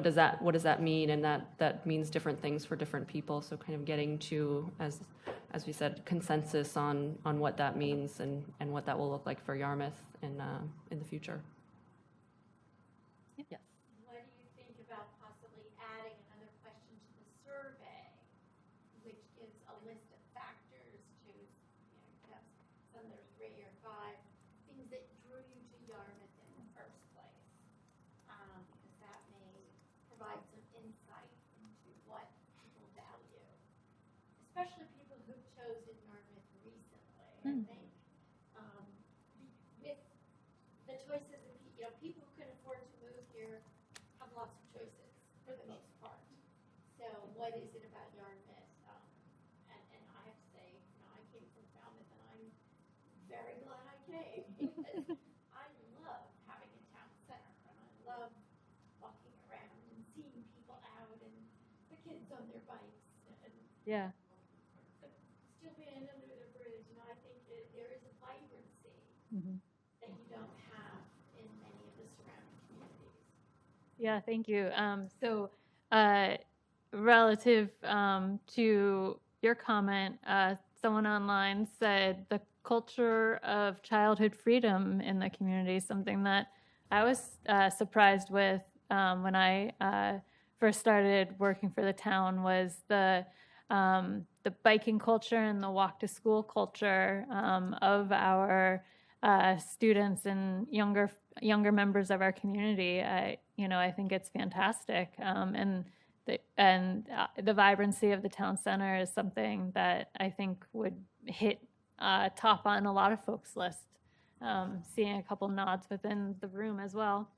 does that mean, and that means different things for different people. So kind of getting to, as we said, consensus on what that means and what that will look like for Yarmouth in the future. Yes. What do you think about possibly adding another question to the survey, which gives a list of factors to, perhaps some that are 3 or 5, things that drew you to Yarmouth in the first place? Because that may provide some insight into what people value, especially people who've chosen Yarmouth recently. I think with the choices of people who could very glad I came because I love having a town center and I love walking around and seeing people out and the kids on their bikes and Yeah. still being under the bridge. And I think that there is a vibrancy Mhm. that you don't have in many of the surrounding communities. Yeah, thank you. So, relative to your comment, someone online said the culture of childhood freedom in the community is something that I was surprised with when I first started working for the town. Was the biking culture and the walk to school culture of our students and younger members of our community. I think it's fantastic, and the vibrancy of the town center is something that I think would hit top on a lot of folks' list. Seeing a couple nods within the room as well.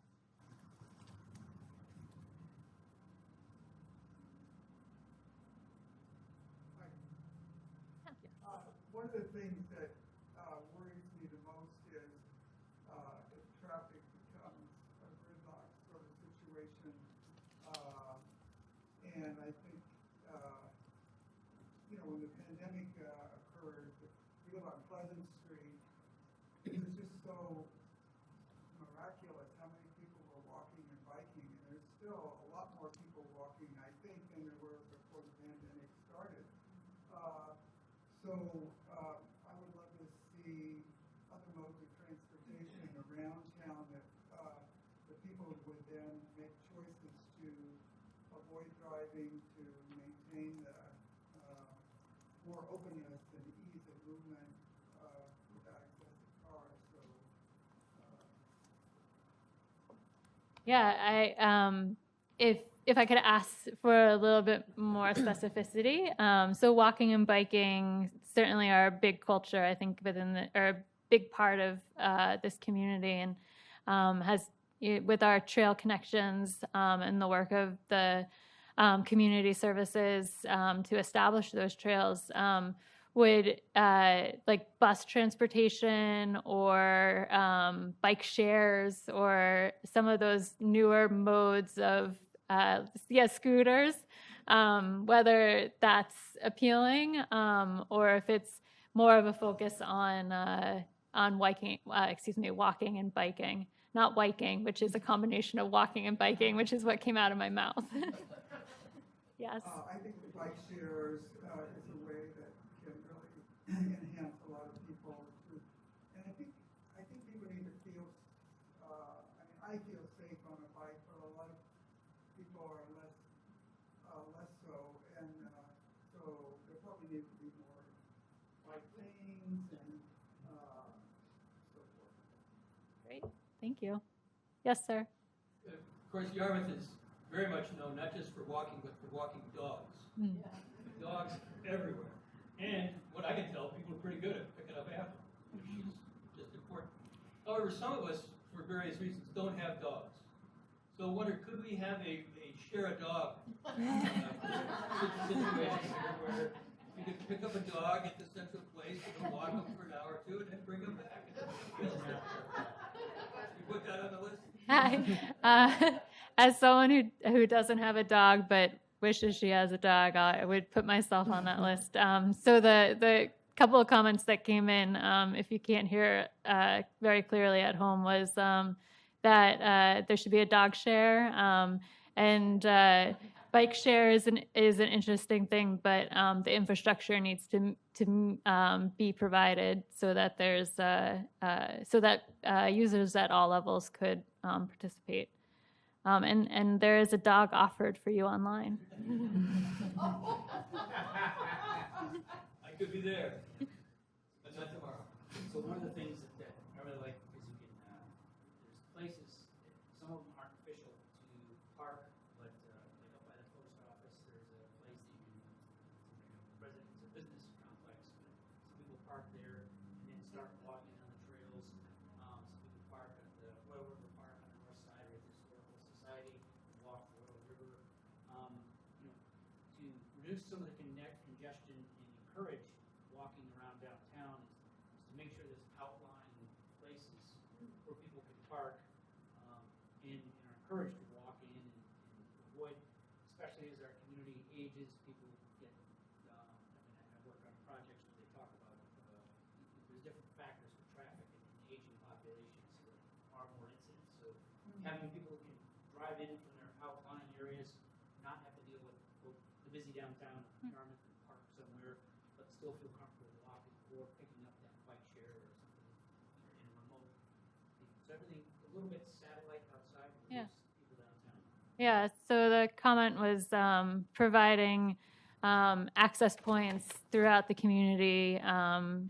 One of the things that worries me the most is if traffic becomes a gridlock sort of situation. And I think, when the pandemic occurred, we live on Pleasant Street. It was just so miraculous how many people were walking and biking. And there's still a lot more people walking, I think, than there were before the pandemic started. I would love to see other modes of transportation around town that the people would then make choices to avoid driving, to maintain the more openness and ease of movement without excessive cars. Yeah, if I could ask for a little bit more specificity. So walking and biking certainly are a big culture, I think, are a big part of this community, and with our trail connections and the work of the community services to establish those trails. Would like bus transportation or bike shares or some of those newer modes of scooters, whether that's appealing or if it's more of a focus on walking and biking, not biking, which is a combination of walking and biking, which is what came out of my mouth. Yes. I think the bike shares is a way that can really enhance a lot of people. And I think people need to feel. I feel safe on a bike, but a lot of people are less so, and so there probably needs to be more bike lanes and so forth. Great, thank you. Yes, sir. Of course, Yarmouth is very much known not just for walking, but for walking dogs. Mm. Dogs everywhere. And what I can tell, people are pretty good at picking up after them, which is just important. However, some of us, for various reasons, don't have dogs. So I wonder, could we have a share a dog situation here where you could pick up a dog at the central place and walk them for an hour or two and then bring them back? Should we put that on the list? Hi. As someone who doesn't have a dog but wishes she has a dog, I would put myself on that list. So the couple of comments that came in, if you can't hear very clearly at home, was that there should be a dog share, and bike share is an interesting thing, but the infrastructure needs to be provided so that there's so that users at all levels could participate. And there is a dog offered for you online. I could be there, but not tomorrow. So one of the things that I really like is you can, there's places, some of them aren't official to park, but like up by the post office, there's a place that you can, it's a business complex, but some people park there and then start walking on the trails. Some people park at the Royal River Park on the north side of the Historical Society, and walk the Royal River. To reduce some of the congestion and encourage walking around downtown is to make sure there's outlying places where people can park, and are encouraged to walk in and avoid, especially as our community ages, people get, I mean, I work on projects where they talk about, there's different factors for traffic and aging populations, so there are more incidents. So having people who can drive in from their outlying areas, not have to deal with the busy downtown Yarmouth and park somewhere, but still feel comfortable walking or picking up that bike share or something in remote. So everything a little bit satellite outside, but Yeah. there's people downtown. Yeah, so the comment was providing access points throughout the community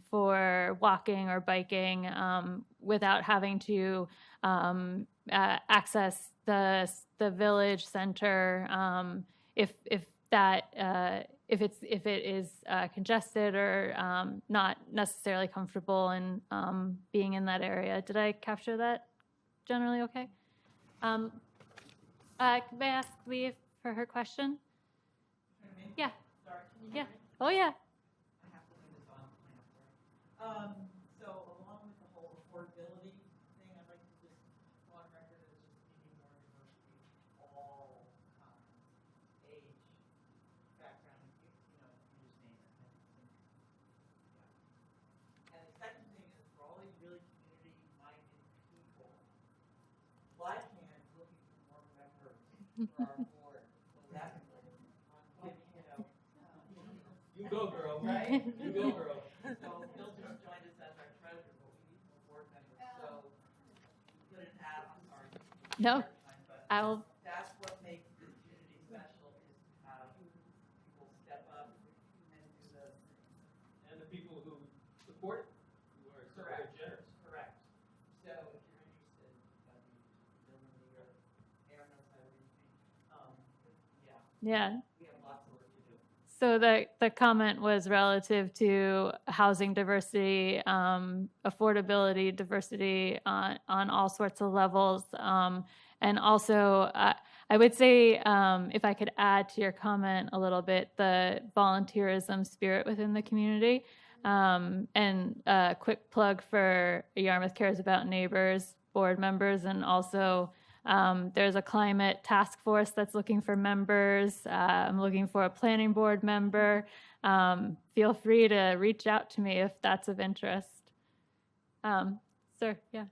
for walking or biking without having to access the village center if it is congested or not necessarily comfortable in being in that area. Did I capture that generally okay? May I ask Lee for her question? Yeah. Sorry, can you Yeah. hear me? Oh, yeah. I have to leave this on. So along with the whole affordability thing, I'd like to just go on record as just needing more diversity, all age, background, you just name it. Yeah. And the second thing is for all these really community-minded people, Blackman is looking for more members for our board. So that's You go, girl. Right? You go, girl. So Bill just joined us as our treasurer, but we need more board members. So we put an ad on our. No, but I will. that's what makes this community special is to have people step up and do those things. And the people who support it, who are Correct. generous. Correct. So if you're interested, Bill and Lee or Aaron knows how to reach me. Yeah. Yeah. We have lots of work to do. So the comment was relative to housing diversity, affordability, diversity on all sorts of levels. And also, I would say, if I could add to your comment a little bit, the volunteerism spirit within the community. And a quick plug for Yarmouth Cares About Neighbors board members, and also there's a climate task force that's looking for members. I'm looking for a planning board member. Feel free to reach out to me if that's of interest. Sir, yeah.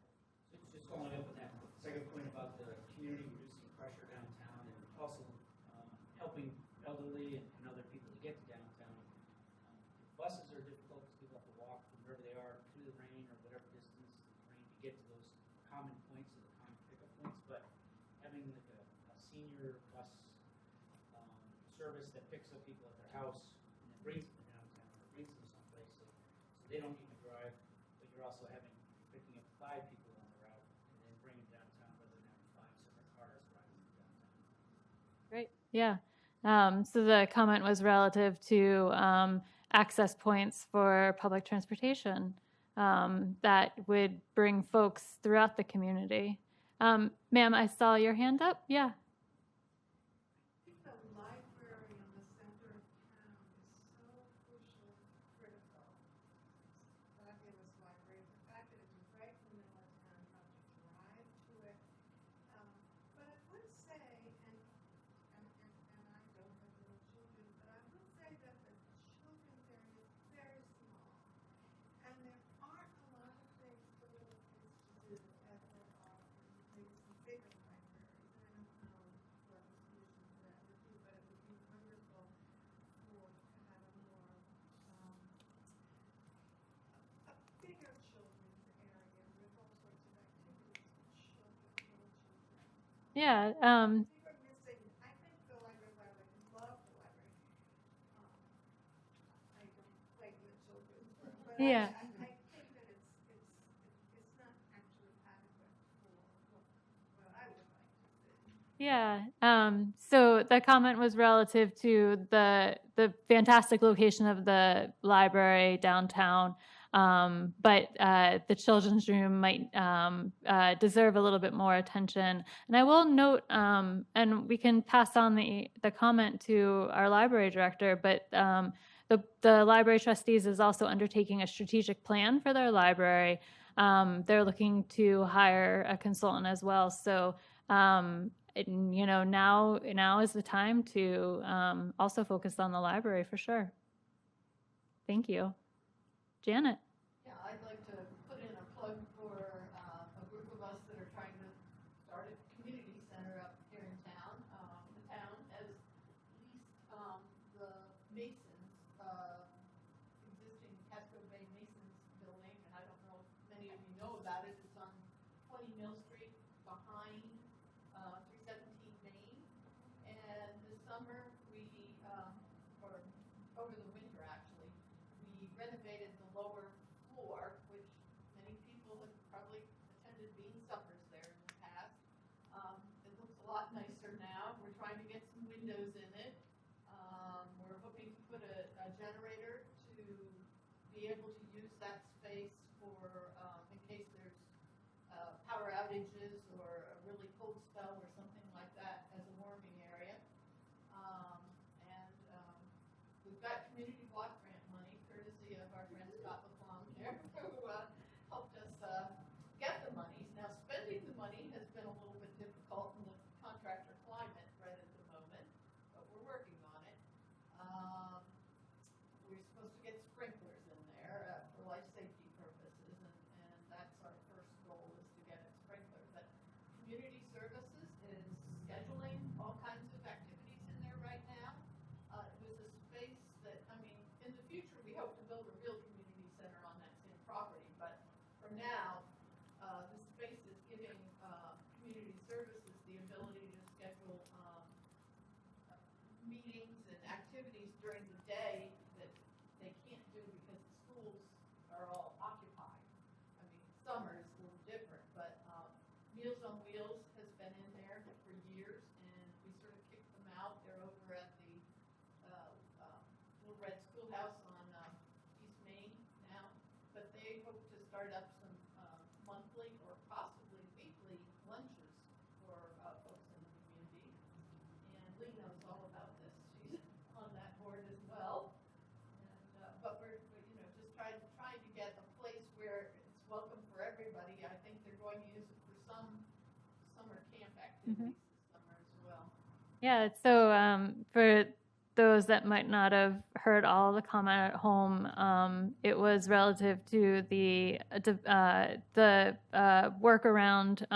Just following up on that second point about the community reducing pressure downtown and also helping elderly and other people to get to downtown. Buses are difficult because people have to walk from wherever they are through the rain or whatever distance in the rain to get to those common points or the common pickup points. But having like a senior bus service that picks up people at their house and then brings them to downtown or brings them someplace so they don't need to drive, but you're also picking up 5 people on the route and then bringing them downtown rather than having 5 separate cars driving them downtown. Great. Yeah. So the comment was relative to access points for public transportation that would bring folks throughout the community. Ma'am, I saw your hand up. Yeah. I think the library in the center of town is so crucial, critical. Fabulous library. The fact that it's right in the middle of town, you have to drive to it. But I would say, and I don't have little children, but I would say that the children's area is very small. And there aren't a lot of things for little kids to do as there are in maybe some bigger libraries. And I don't know what the solution to that would be, but it would be wonderful to have a more, a bigger children's area with all sorts of activities for children, little children. Yeah. I think we're missing, I think the library, I would love the library. I don't play with children, but Yeah. I think that it's not actually adequate for what I would like to see. Yeah. So the comment was relative to the fantastic location of the library downtown, but the children's room might deserve a little bit more attention. And I will note, and we can pass on the comment to our library director, but the library trustees is also undertaking a strategic plan for their library. They're looking to hire a consultant as well. So, now is the time to also focus on the library for sure. Thank you. Janet. Yeah, I'd like to put in a plug for a group of us that are trying to start a community center up here in town. The town has leased the Masons, existing Casco Bay Masons building, and I don't know if many of you know about it. It's on 20 Mill Street behind 317 Maine. And this summer or over the winter actually, we renovated the lower floor, which many people have probably attended bean suppers there in the past. It looks a lot nicer now. We're trying to get some windows in it. We're hoping to put a generator to be able to use that space for in case there's power outages or a really cold spell or something like that as a warming area. We've got community block grant money, courtesy of our friend Scott LaFlamme here, who helped us get the monies. Now, spending the money has been a little bit difficult in the contractor climate right at the moment, but we're working on it. We're supposed to get sprinklers in there for life safety purposes, and that's our first goal is to get a sprinkler. But community services is scheduling all kinds of activities in there right now. It was a space that, in the future, we hope to build a real community center on that same property. But for now, the space is giving community services the ability to schedule meetings and activities during the day that they can't do because the schools are all occupied. Summer is a little different, but Meals on Wheels has been in there for years, and we sort of kicked them out. They're over at the Little Red Schoolhouse on East Main now, but they hope to start up some monthly or possibly weekly lunches for folks in the community. And Lee knows all about this. She's on that board as well. And, but we're just trying to get a place where it's welcome for everybody. I think they're going to use it for some summer camp activities this summer as well. Yeah, so for those that might not have heard all the comment at home, it was relative to the work around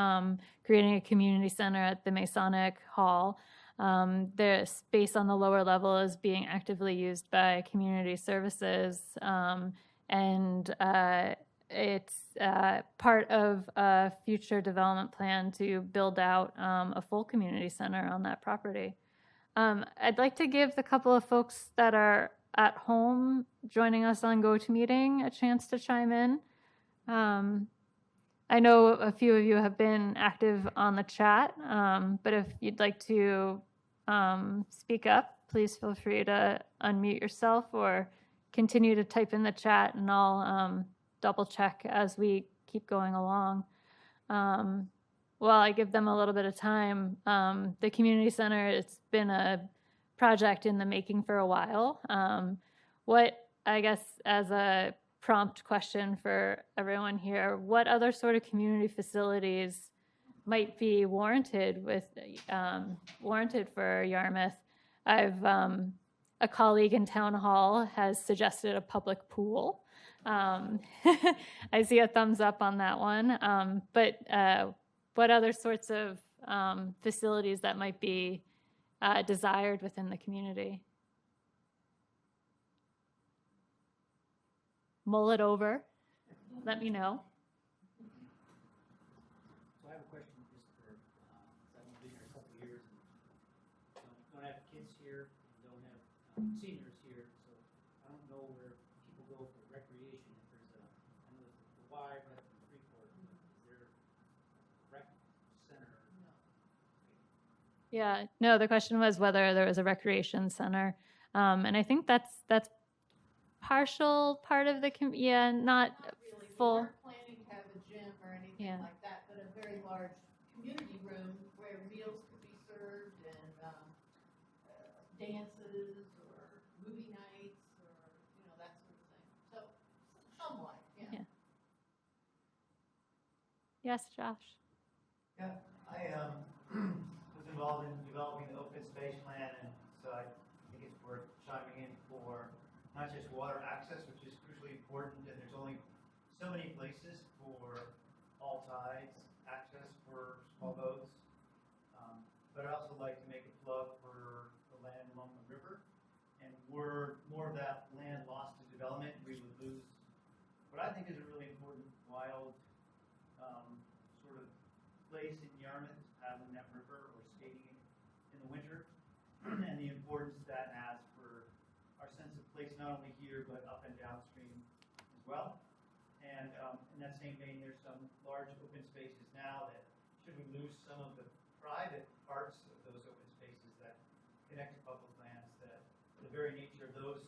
creating a community center at the Masonic Hall. The space on the lower level is being actively used by community services, and it's part of a future development plan to build out a full community center on that property. I'd like to give the couple of folks that are at home joining us on GoToMeeting a chance to chime in. I know a few of you have been active on the chat, but if you'd like to speak up, please feel free to unmute yourself or continue to type in the chat, and I'll double check as we keep going along. While I give them a little bit of time, the community center, it's been a project in the making for a while. What, I guess, as a prompt question for everyone here, what other sort of community facilities might be warranted for Yarmouth? A colleague in town hall has suggested a public pool. I see a thumbs up on that one. But what other sorts of facilities that might be desired within the community? Mull it over. Let me know. So I have a question just for, I've been here a couple of years and don't have kids here, and don't have seniors here, so I don't know where people go for recreation. If there's I know the Y right from Freeport, is there a rec center? No. Yeah, no, the question was whether there was a recreation center. And I think that's partial part of the, not really. full. We weren't planning to have a gym or anything like that, but a very large community room where meals could be served and dances or movie nights or Yes, Josh. Yeah, I was involved in developing the open space plan, and so I think it's worth chiming in for not just water access, which is crucially important, and there's only so many places for all tides access for small boats. But I also like to make a plug for the land along the river, and were more of that land lost to development, we would lose what I think is a really important wild sort of place in Yarmouth, paddling that river or skating in the winter, and the importance that has for our sense of place not only here but up and downstream as well. And in that same vein, there's some large open spaces now that, should we lose some of the private parts of those open spaces that connect to public lands, that the very nature of those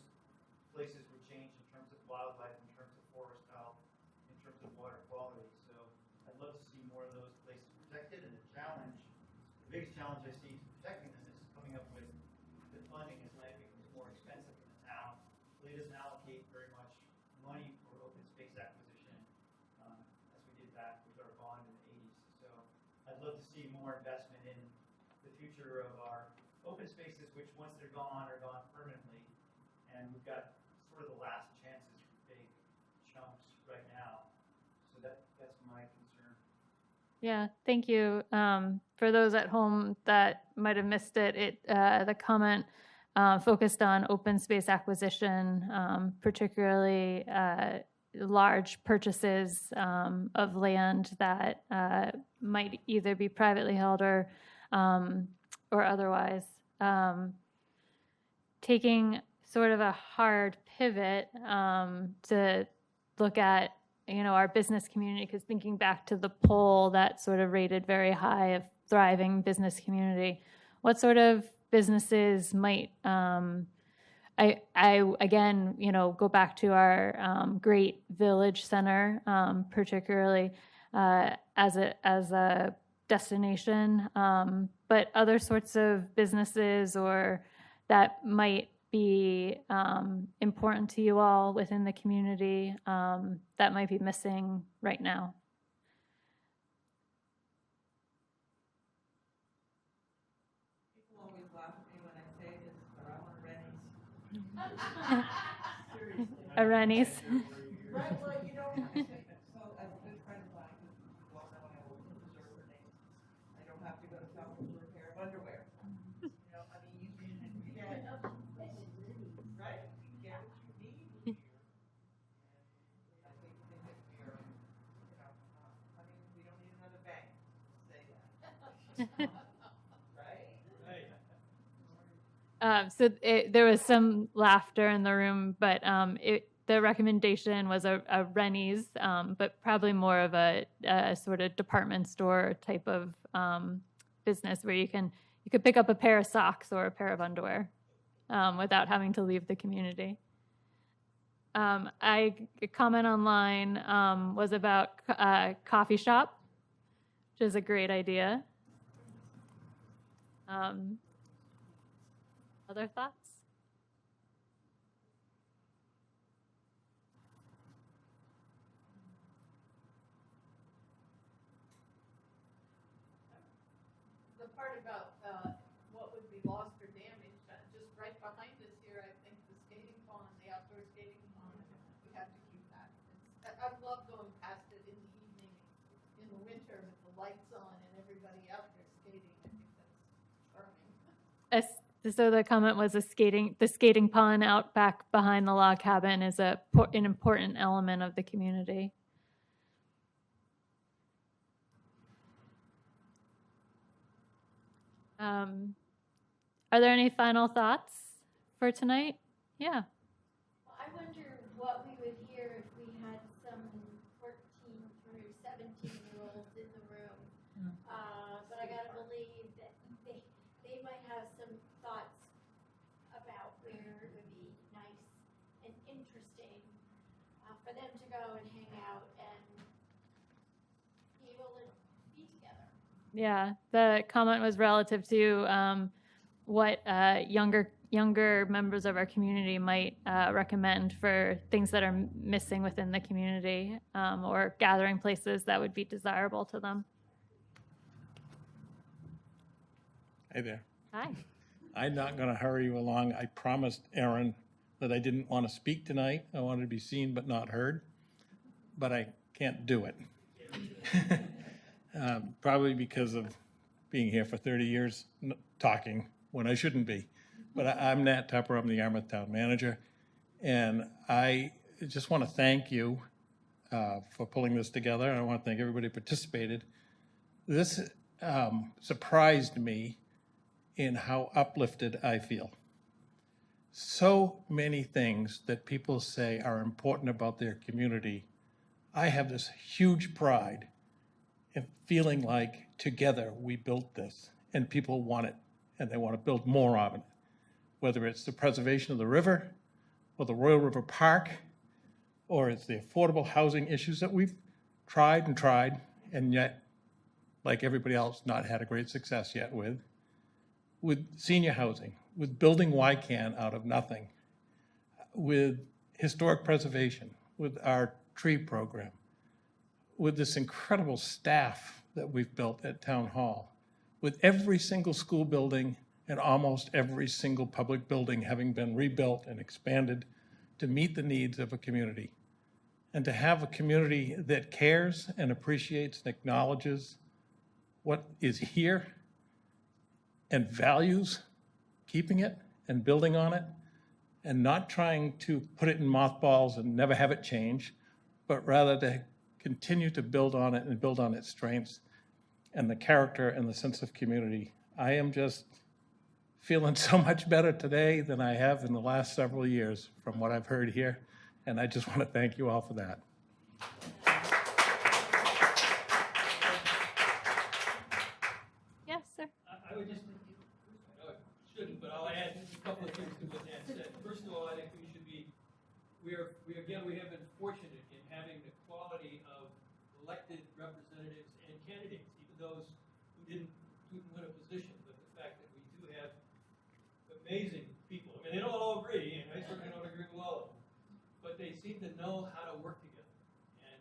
places would change in terms of wildlife, in terms of forest health, in terms of water quality. So I'd love to see more of those places protected. And the biggest challenge I see to protecting them is coming up with the funding as land becomes more expensive in the town. Really doesn't allocate very much money for open space acquisition as we did back with our bond in the 80s. So I'd love to see more investment in the future of our open spaces, which once they're gone are gone permanently. And we've got sort of the last chances for big chunks right now. So that's my concern. Yeah, thank you. For those at home that might have missed it, the comment focused on open space acquisition, particularly large purchases of land that might either be privately held or otherwise. Taking sort of a hard pivot to look at our business community, because thinking back to the poll that sort of rated very high of thriving business community, what sort of businesses might I again go back to our great village center, particularly as a destination, but other sorts of businesses or that might be important to you all within the community that might be missing right now? People always laugh at me when I say this, but I want a Rennie's. Seriously. A Rennie's. Right, well, so as a good friend of mine, who well known, I will preserve her name, I don't have to go to South for a pair of underwear. I mean, you can get, right, you can get what you need here. And I think that we are, I mean, we don't need another bank, say that. Right? So there was some laughter in the room, but the recommendation was a Rennie's, but probably more of a sort of department store type of business where you could pick up a pair of socks or a pair of underwear without having to leave the community. A comment online was about coffee shop, which is a great idea. Other thoughts? The part about what would be lost or damaged, just right behind us here, I think the skating pond, the outdoor skating pond, we have to keep that. I love going past it in the evening, in the winter with the lights on and everybody out there skating. I think that's charming. So the comment was the skating pond out back behind the log cabin is an important element of the community. Are there any final thoughts for tonight? Yeah. Well, I wonder what we would hear if we had some 14 through 17-year-olds in the room. But I gotta believe that they might have some thoughts about where it would be nice and interesting for them to go and hang out and be able to be together. Yeah, the comment was relative to what younger younger members of our community might recommend for things that are missing within the community, or gathering places that would be desirable to them. Hey there. Hi. I'm not going to hurry you along. I promised Aaron that I didn't want to speak tonight. I wanted to be seen but not heard, but I can't do it. Probably because of being here for 30 years talking when I shouldn't be. But I'm Nat Tupper. I'm the Yarmouth Town Manager. And I just want to thank you for pulling this together. I want to thank everybody who participated. This surprised me in how uplifted I feel. So many things that people say are important about their community. I have this huge pride in feeling like together we built this and people want it and they want to build more of it. Whether it's the preservation of the river or the Royal River Park, or it's the affordable housing issues that we've tried and yet, like everybody else, not had a great success yet with senior housing, with building YCAN out of nothing, with historic preservation, with our tree program, with this incredible staff that we've built at Town Hall, with every single school building and almost every single public building having been rebuilt and expanded to meet the needs of a community. And to have a community that cares and appreciates and acknowledges what is here and values keeping it and building on it and not trying to put it in mothballs and never have it change, but rather to continue to build on it and build on its strengths and the character and the sense of community. I am just feeling so much better today than I have in the last several years from what I've heard here, and I just want to thank you all for that. Yes, sir. I would just, I know I shouldn't, but I'll add a couple of things to what Nat said. First of all, I think we should be, we have been fortunate in having the quality of elected representatives and candidates, even those who didn't win a position, but the fact that we do have amazing people. I mean, they don't all agree, and I certainly don't agree with all of them, but they seem to know how to work together. And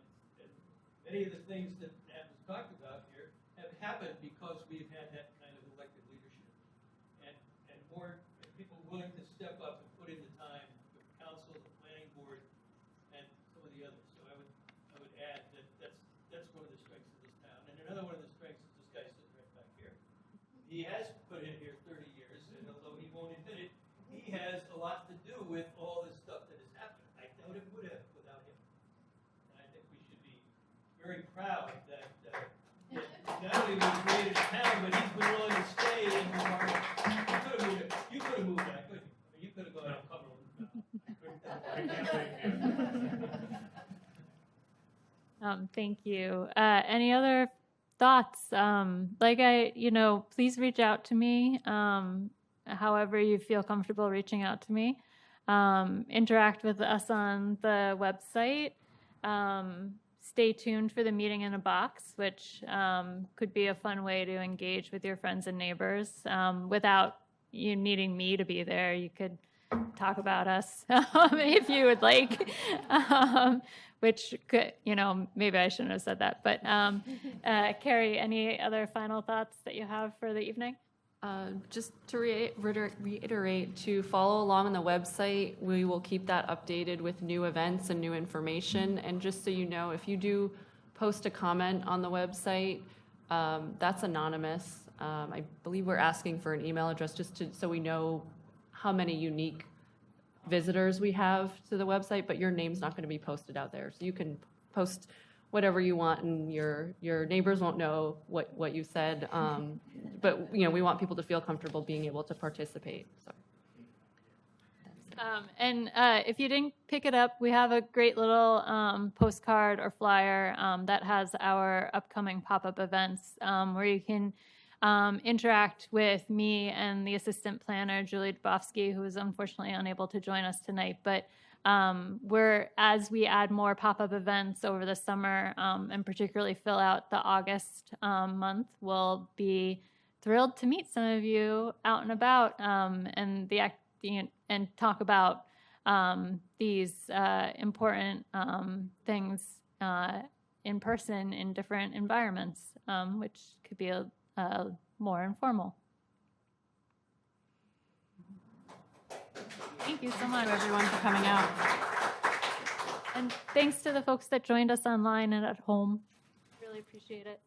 many of the things that Nat was talked about here have happened because we've had that kind of elected leadership. And more people willing to step up and put in the time, the council, the planning board, and some of the others. So I would add that that's one of the strengths of this town. And another one of the strengths is this guy sitting right back here. He has put in here 30 years, and although he won't admit it, he has a lot to do with all this stuff that has happened. I doubt it would have without him. And I think we should be very proud that not only we created a town, but he's been willing to stay in the market. You could have moved back, couldn't you? I mean, you could have gone to Cumberland. Thank you. Any other thoughts? Please reach out to me, however you feel comfortable reaching out to me. Interact with us on the website. Stay tuned for the meeting in a box, which could be a fun way to engage with your friends and neighbors without you needing me to be there. You could talk about us if you would like, which could, maybe I shouldn't have said that. But Carrie, any other final thoughts that you have for the evening? Just to reiterate, to follow along on the website, we will keep that updated with new events and new information. And just so you know, if you do post a comment on the website, that's anonymous. I believe we're asking for an email address just so we know how many unique visitors we have to the website, but your name's not going to be posted out there. So you can post whatever you want, and your neighbors won't know what you said. But we want people to feel comfortable being able to participate. So. If you didn't pick it up, we have a great little postcard or flyer that has our upcoming pop-up events where you can interact with me and the assistant planner, Julie Dubofsky, who is unfortunately unable to join us tonight. But as we add more pop-up events over the summer and particularly fill out the August month, we'll be thrilled to meet some of you out and about. And and talk about these important things in person in different environments, which could be more informal. Thank you so much. Thank you, everyone, for coming out. And thanks to the folks that joined us online and at home. Really appreciate it.